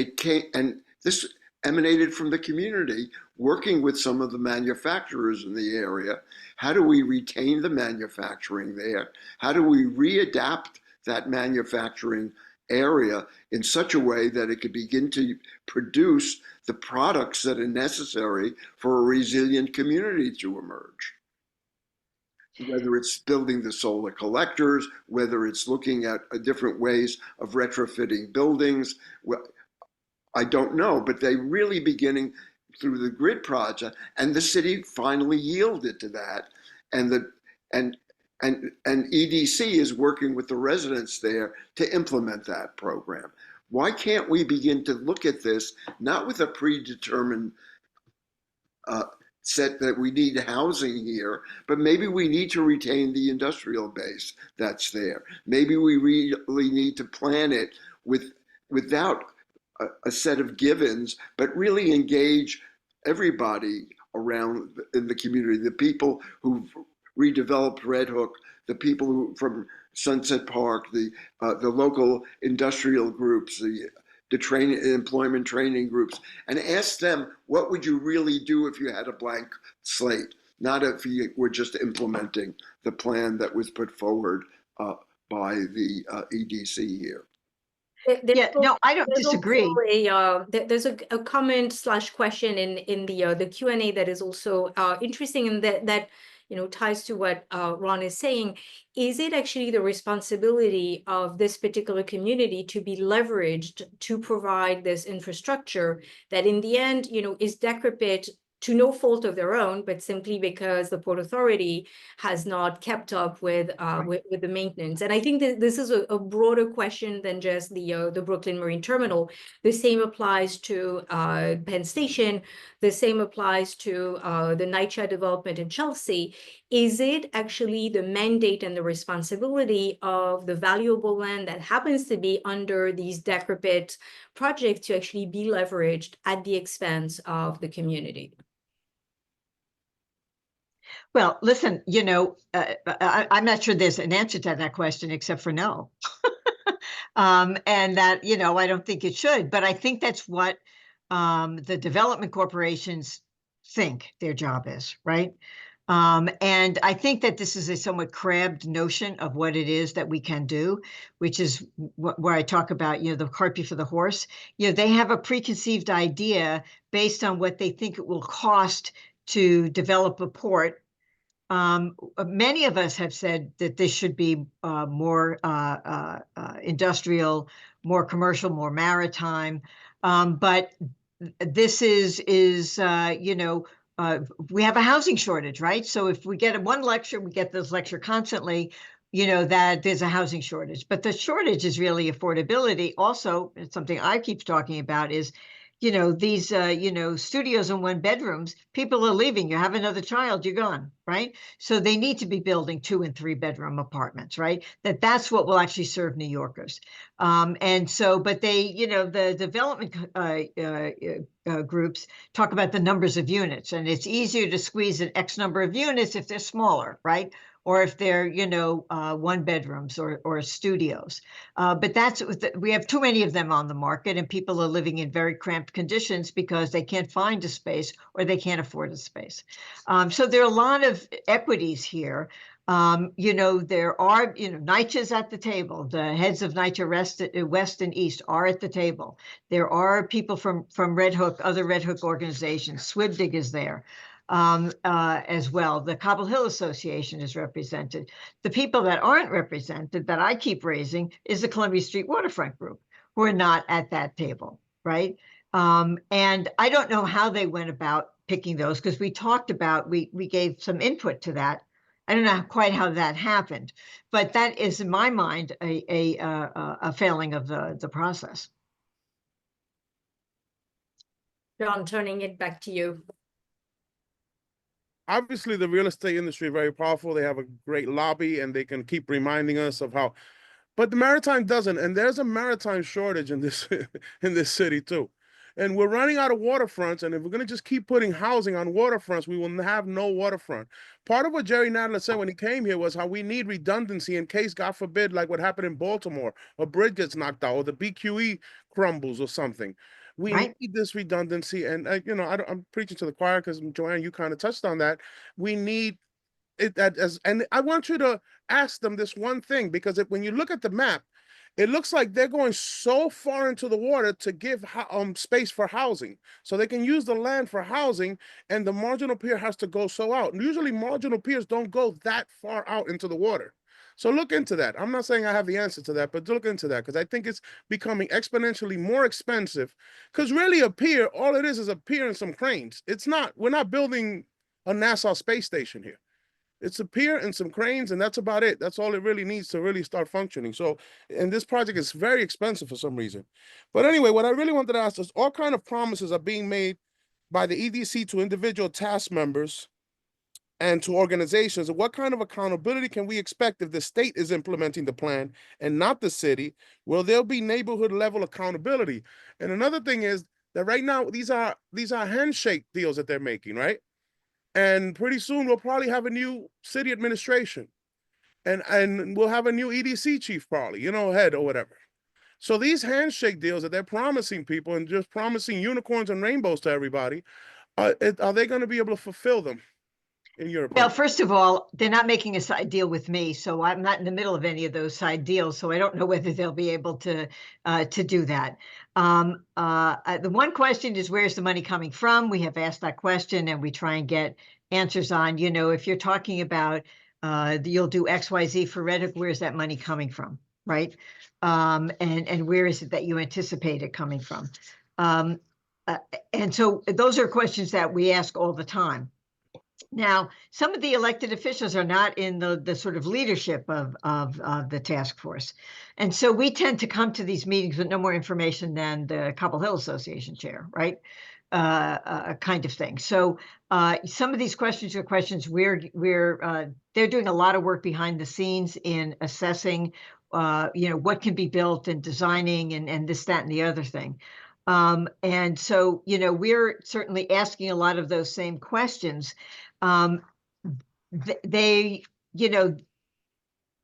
this emanated from the community, working with some of the manufacturers in the area. How do we retain the manufacturing there? How do we readapt that manufacturing area in such a way that it could begin to produce the products that are necessary for a resilient community to emerge? Whether it's building the solar collectors, whether it's looking at different ways of retrofitting buildings, I don't know, but they really beginning through the grid project, and the city finally yielded to that, and EDC is working with the residents there to implement that program. Why can't we begin to look at this not with a predetermined set that we need housing here, but maybe we need to retain the industrial base that's there. Maybe we really need to plan it without a set of givens, but really engage everybody around in the community, the people who've redeveloped Red Hook, the people who from Sunset Park, the local industrial groups, the employment training groups, and ask them, what would you really do if you had a blank slate? Not if you were just implementing the plan that was put forward by the EDC here. Yeah, no, I don't disagree. There's a comment / question in the Q&A that is also interesting, and that ties to what Ron is saying. Is it actually the responsibility of this particular community to be leveraged to provide this infrastructure that in the end, is decrepit to no fault of their own, but simply because the Port Authority has not kept up with the maintenance? And I think that this is a broader question than just the Brooklyn Marine Terminal. The same applies to Penn Station. The same applies to the NYCHA development in Chelsea. Is it actually the mandate and the responsibility of the valuable land that happens to be under these decrepit projects to actually be leveraged at the expense of the community? Well, listen, I'm not sure there's an answer to that question except for no. And that, I don't think it should, but I think that's what the development corporations think their job is, right? And I think that this is a somewhat crabbed notion of what it is that we can do, which is where I talk about, the cart before the horse. They have a preconceived idea based on what they think it will cost to develop a port. Many of us have said that this should be more industrial, more commercial, more maritime. But this is we have a housing shortage, right? So if we get one lecture, we get this lecture constantly, that there's a housing shortage. But the shortage is really affordability. Also, it's something I keep talking about is, these, studios and 1 bedrooms, people are leaving. You have another child, you're gone, right? So they need to be building 2 and 3 bedroom apartments, right? That's what will actually serve New Yorkers. And so, but they, the development groups talk about the numbers of units, and it's easier to squeeze an X number of units if they're smaller, right? Or if they're, 1 bedrooms or studios. But we have too many of them on the market, and people are living in very cramped conditions because they can't find a space or they can't afford a space. So there are a lot of equities here. There are, NYCHA's at the table. The heads of NYCHA West and East are at the table. There are people from Red Hook, other Red Hook organizations. SWIBDIG is there. As well. The Cobble Hill Association is represented. The people that aren't represented that I keep raising is the Columbia Street Waterfront Group, who are not at that table, right? And I don't know how they went about picking those, because we talked about, we gave some input to that. I don't know quite how that happened, but that is, in my mind, a failing of the process. John, turning it back to you. Obviously, the real estate industry is very powerful. They have a great lobby, and they can keep reminding us of how, but the maritime doesn't. And there's a maritime shortage in this in this city too. And we're running out of waterfronts. And if we're going to just keep putting housing on waterfronts, we will have no waterfront. Part of what Jerry Nadler said when he came here was how we need redundancy in case, God forbid, like what happened in Baltimore, a bridge gets knocked out or the BQE crumbles or something. We need this redundancy. And, I'm preaching to the choir because, Joanne, you kind of touched on that. We need it and I want you to ask them this one thing, because when you look at the map, it looks like they're going so far into the water to give space for housing, so they can use the land for housing, and the marginal pier has to go so out. And usually marginal piers don't go that far out into the water. So look into that. I'm not saying I have the answer to that, but look into that, because I think it's becoming exponentially more expensive, because really a pier, all it is a pier and some cranes. We're not building a NASA space station here. It's a pier and some cranes, and that's about it. That's all it really needs to really start functioning. So, and this project is very expensive for some reason. But anyway, what I really wanted to ask is, all kind of promises are being made by the EDC to individual task members and to organizations. What kind of accountability can we expect if the state is implementing the plan and not the city? Will there be neighborhood level accountability? And another thing is that right now, these are handshake deals that they're making, right? And pretty soon we'll probably have a new city administration, and we'll have a new EDC chief, probably, head or whatever. So these handshake deals that they're promising people and just promising unicorns and rainbows to everybody, are they going to be able to fulfill them? in your Well, opinion? first of all, they're not making a side deal with me, so I'm not in the middle of any of those side deals, so I don't know whether they'll be able to do that. The one question is, where's the money coming from? We have asked that question, and we try and get answers on, you know, if you're talking about you'll do XYZ for Red Hook, where's that money coming from, right? And where is it that you anticipate it coming from? And so those are questions that we ask all the time. Now, some of the elected officials are not in the sort of leadership of the task force. And so we tend to come to these meetings with no more information than the Cobble Hill Association chair, right? Kind of thing. So some of these questions are questions they're doing a lot of work behind the scenes in assessing, you know, what can be built and designing and this, that, and the other thing. And so, you know, we're certainly asking a lot of those same questions. They, you know,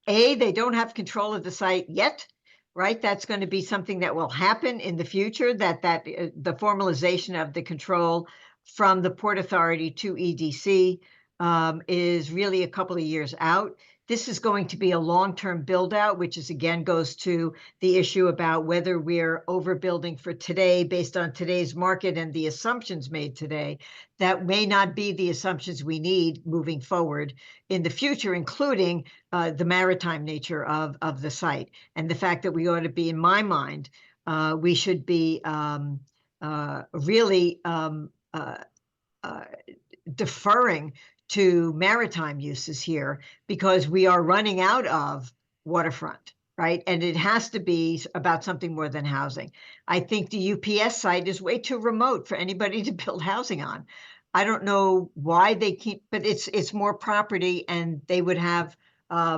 they don't have control of the site yet, right? That's going to be something that will happen in the future, that the formalization of the control from the Port Authority to EDC is really a couple of years out. This is going to be a long-term build out, which is again goes to the issue about whether we're overbuilding for today based on today's market and the assumptions made today. That may not be the assumptions we need moving forward in the future, including the maritime nature of the site and the fact that we ought to be, in my mind, we should be really deferring to maritime uses here, because we are running out of waterfront, right? And it has to be about something more than housing. I think the UPS site is way too remote for anybody to build housing on. I don't know why they keep, but it's more property and they would have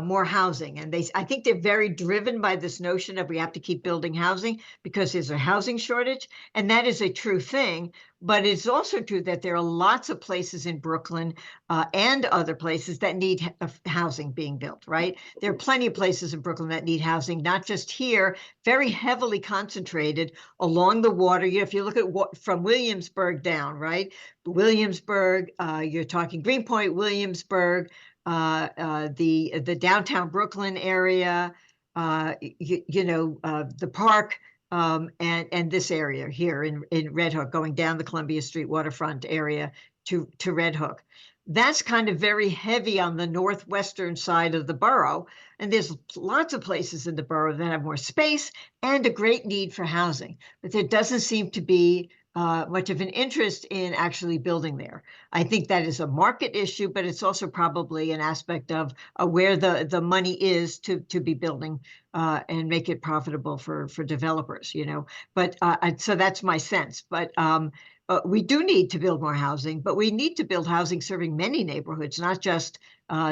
more housing. And I think they're very driven by this notion of we have to keep building housing because there's a housing shortage. And that is a true thing. But it's also true that there are lots of places in Brooklyn and other places that need housing being built, right? There are plenty of places in Brooklyn that need housing, not just here, very heavily concentrated along the water. You know, if you look at from Williamsburg down, right? Williamsburg, you're talking Greenpoint, Williamsburg, the downtown Brooklyn area, the park, and this area here in Red Hook, going down the Columbia Street waterfront area to Red Hook. That's kind of very heavy on the northwestern side of the borough. And there's lots of places in the borough that have more space and a great need for housing, but there doesn't seem to be much of an interest in actually building there. I think that is a market issue, but it's also probably an aspect of where the money is to be building and make it profitable for developers, you know. But so that's my sense. But we do need to build more housing, but we need to build housing serving many neighborhoods, not just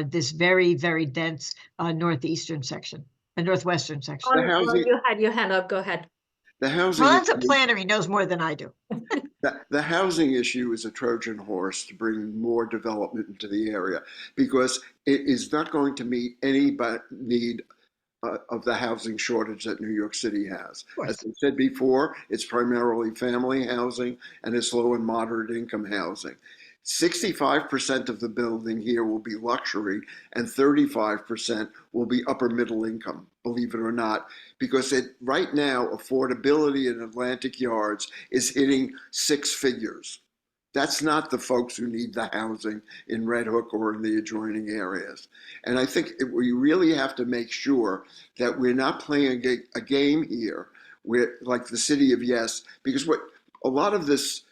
this very, very dense northwestern section. You had your hand up. Go ahead. The housing Ron's a planner. He knows more than I do. The housing issue is a Trojan horse to bring more development into the area, because it is not going to meet any need of the housing shortage that New York City has. As I said before, it's primarily family housing and it's low and moderate income housing. 65% of the building here will be luxury and 35% will be upper middle income, believe it or not, because right now affordability in Atlantic Yards is hitting 6 figures. That's not the folks who need the housing in Red Hook or in the adjoining areas. And I think we really have to make sure that we're not playing a game here where, like the city of Yes, because what a lot of this,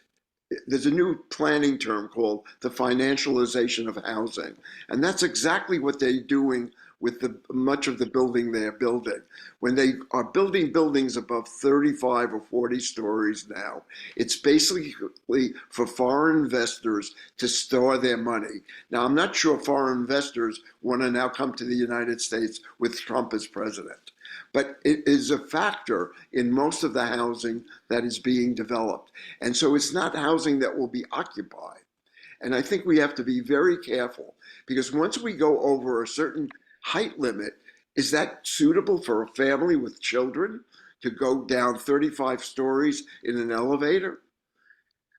there's a new planning term called the financialization of housing. And that's exactly what they're doing with much of the building they're building. When they are building buildings above 35 or 40 stories now, it's basically for foreign investors to store their money. Now, I'm not sure foreign investors want to now come to the United States with Trump as president, but it is a factor in most of the housing that is being developed. And so it's not housing that will be occupied. And I think we have to be very careful, because once we go over a certain height limit, is that suitable for a family with children to go down 35 stories in an elevator?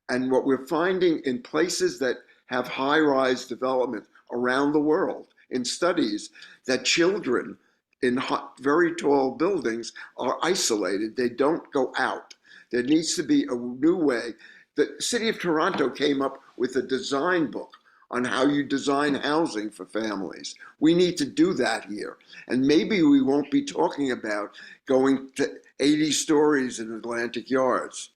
And what we're finding in places that have high-rise development around the world in studies that children in very tall buildings are isolated. They don't go out. There needs to be a new way. The City of Toronto came up with a design book on how you design housing for families. We need to do that here. And maybe we won't be talking about going to 80 stories in Atlantic Yards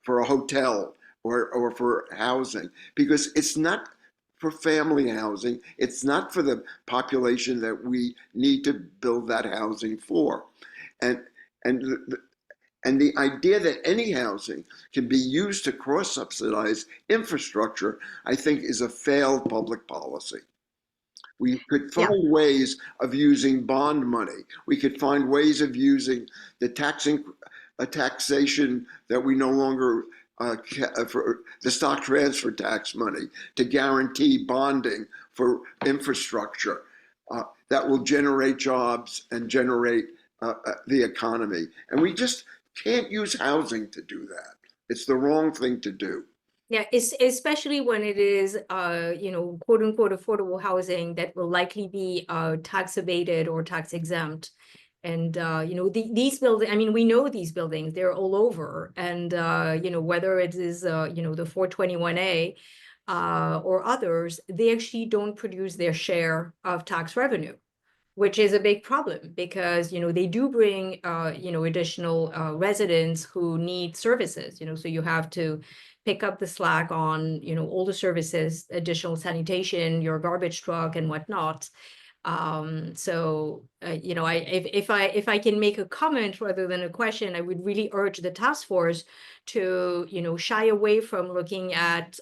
for a hotel or for housing, because it's not for family housing. It's not for the population that we need to build that housing for. And the idea that any housing can be used to cross-subsidize infrastructure, I think, is a failed public policy. We could find ways of using bond money. We could find ways of using the taxation that we no longer for the stock transfer tax money to guarantee bonding for infrastructure that will generate jobs and generate the economy. And we just can't use housing to do that. It's the wrong thing to do. Yeah, especially when it is, quote unquote, affordable housing that will likely be tax abated or tax exempt. And, these buildings, I mean, we know these buildings, they're all over. And, whether it is, the 421A or others, they actually don't produce their share of tax revenue, which is a big problem because, they do bring, additional residents who need services, so you have to pick up the slack on, all the services, additional sanitation, your garbage truck and whatnot. If I can make a comment rather than a question, I would really urge the task force to, shy away from looking at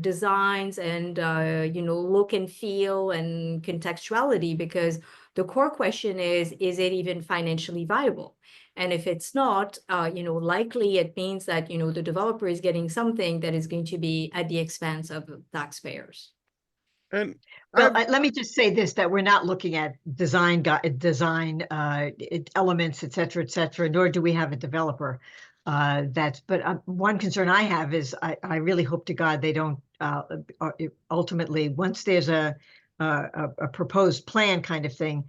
designs and, look and feel and contextuality, because the core question is it even financially viable? And if it's not, likely it means that, the developer is getting something that is going to be at the expense of the taxpayers. And well, let me just say this, that we're not looking at design elements, et cetera, nor do we have a developer. But one concern I have is I really hope to God they don't ultimately, once there's a proposed plan kind of thing,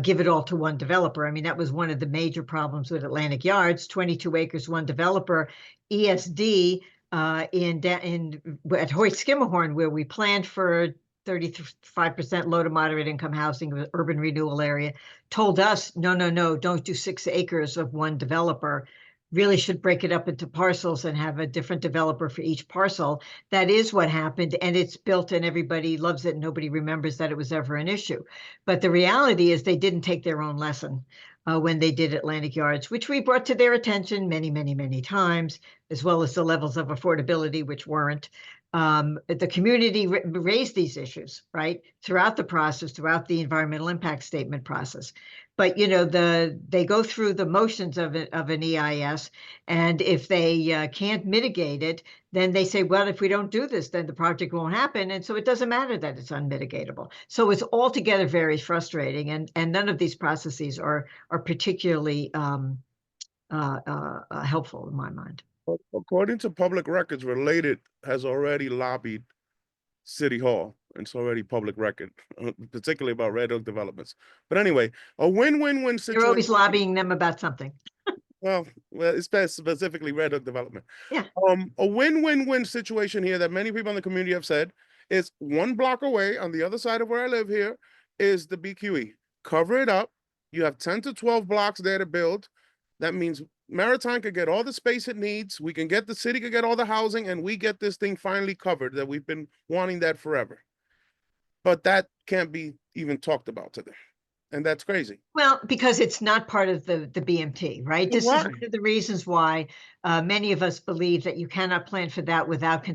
give it all to one developer. I mean, that was one of the major problems with Atlantic Yards, 22 acres, one developer. ESD at Hoyt Schermerhorn, where we planned for 35% low to moderate income housing, urban renewal area, told us, no, don't do 6 acres of one developer. Really should break it up into parcels and have a different developer for each parcel. That is what happened, and it's built and everybody loves it. Nobody remembers that it was ever an issue. But the reality is they didn't take their own lesson when they did Atlantic Yards, which we brought to their attention many, many, many times, as well as the levels of affordability, which weren't. The community raised these issues, right, throughout the process, throughout the environmental impact statement process. But, they go through the motions of an EIS, and if they can't mitigate it, then they say, well, if we don't do this, then the project won't happen. And so it doesn't matter that it's unmitigatable. So it's altogether very frustrating, and none of these processes are particularly helpful in my mind. According to public records, Related has already lobbied City Hall. It's already public record, particularly about Red Hook developments. But anyway, a win-win-win situation. You're always lobbying them about something. Well, it's specifically Red Hook development. Yeah. A win-win-win situation here that many people in the community have said is 1 block away on the other side of where I live here is the BQE. Cover it up. You have 10 to 12 blocks there to build. That means Maritime could get all the space it needs. The city could get all the housing, and we get this thing finally covered that we've been wanting that forever. But that can't be even talked about today. And that's crazy. Well, because it's not part of the BMT, right? This is one of the reasons why many of us believe that you cannot plan for that without.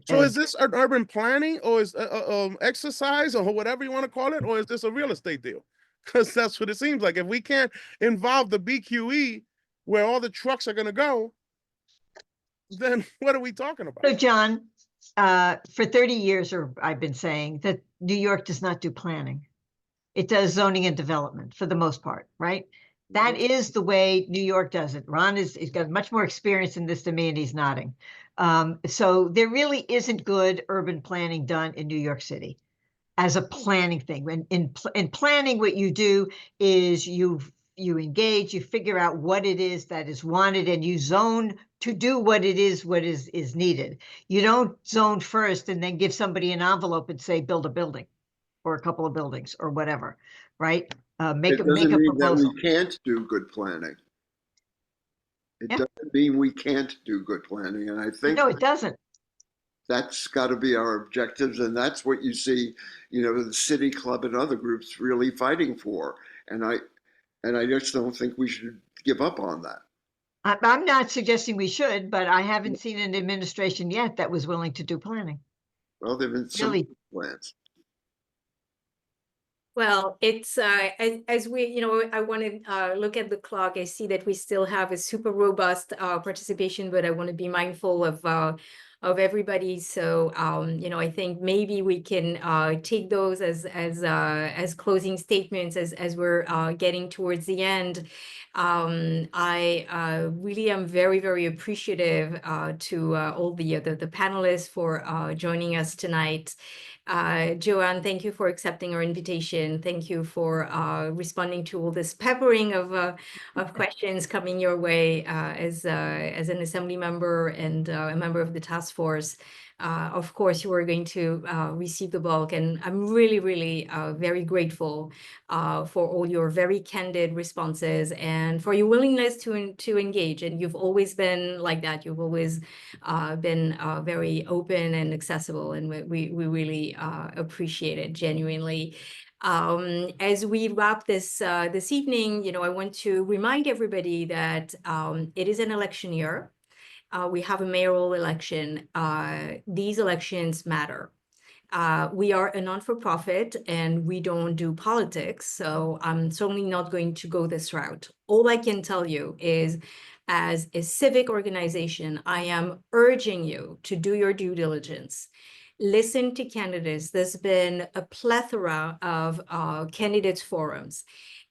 So is this an urban planning, or is exercise, or whatever you want to call it, or is this a real estate deal? Because that's what it seems like. If we can't involve the BQE where all the trucks are going to go, then what are we talking about? So, John, for 30 years, I've been saying that New York does not do planning. It does zoning and development for the most part, right? That is the way New York does it. Ron he's got much more experience in this than me, and he's nodding. So there really isn't good urban planning done in New York City as a planning thing. When in planning, what you do is you engage, you figure out what it is that is wanted, and you zone to do what is needed. You don't zone first and then give somebody an envelope and say build a building or a couple of buildings or whatever, right? Make It a doesn't mean that proposal. we can't do good planning. It Yeah. doesn't mean we can't do good planning, and I think No, it doesn't. that's got to be our objectives, and that's what you see, the City Club and other groups really fighting for. And I just don't think we should give up on that. I'm not suggesting we should, but I haven't seen an administration yet that was willing to do planning. Well, there've been some Really? plans. Well, it's as we, I want to look at the clock. I see that we still have a super robust participation, but I want to be mindful of everybody. So, I think maybe we can take those as closing statements as we're getting towards the end. I really am very, very appreciative to all the panelists for joining us tonight. Joanne, thank you for accepting our invitation. Thank you for responding to all this peppering of questions coming your way as an assembly member and a member of the task force. Of course, you are going to receive the bulk, and I'm really, really very grateful for all your very candid responses and for your willingness to engage. And you've always been like that. You've always been very open and accessible, and we really appreciate it genuinely. As we wrap this evening, I want to remind everybody that it is an election year. We have a mayoral election. These elections matter. We are a non-for-profit and we don't do politics, so I'm certainly not going to go this route. All I can tell you is, as a civic organization, I am urging you to do your due diligence. Listen to candidates. There's been a plethora of candidates forums.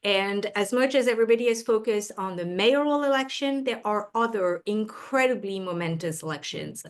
And as much as everybody is focused on the mayoral election, there are other incredibly momentous elections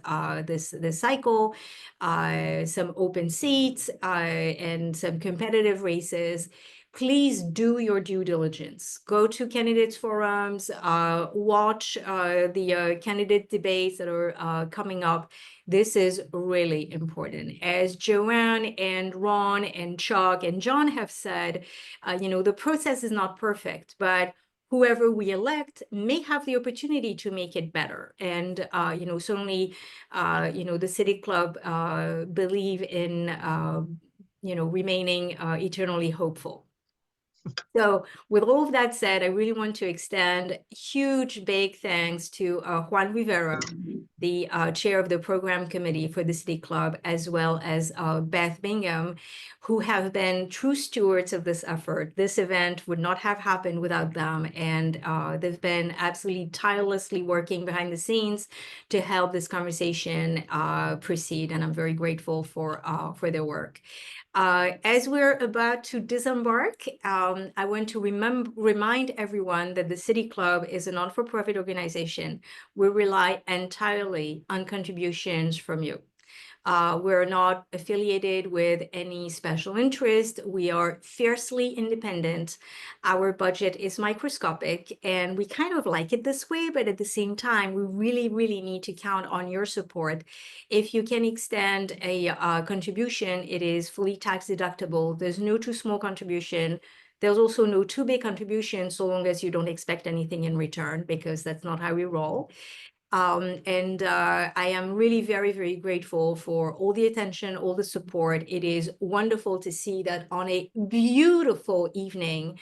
this cycle, some open seats and some competitive races. Please do your due diligence. Go to candidates forums, watch the candidate debates that are coming up. This is really important. As Joanne and Ron and Chuck and John have said, the process is not perfect, but whoever we elect may have the opportunity to make it better. And, certainly, the City Club believe in, remaining eternally hopeful. So with all of that said, I really want to extend huge, big thanks to Juan Rivera, the chair of the program committee for the City Club, as well as Beth Bingham, who have been true stewards of this effort. This event would not have happened without them, and they've been absolutely tirelessly working behind the scenes to help this conversation proceed, and I'm very grateful for their work. As we're about to disembark, I want to remind everyone that the City Club is a non-for-profit organization. We rely entirely on contributions from you. We're not affiliated with any special interest. We are fiercely independent. Our budget is microscopic, and we kind of like it this way, but at the same time, we really, really need to count on your support. If you can extend a contribution, it is fully tax deductible. There's no too small contribution. There's also no too big contribution, so long as you don't expect anything in return, because that's not how we roll. I am really very, very grateful for all the attention, all the support. It is wonderful to see that on a beautiful evening,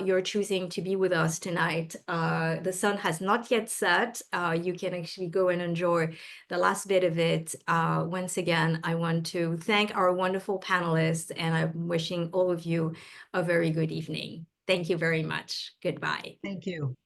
you're choosing to be with us tonight. The sun has not yet set. You can actually go and enjoy the last bit of it. Once again, I want to thank our wonderful panelists, and I'm wishing all of you a very good evening. Thank you very much. Goodbye. Thank you.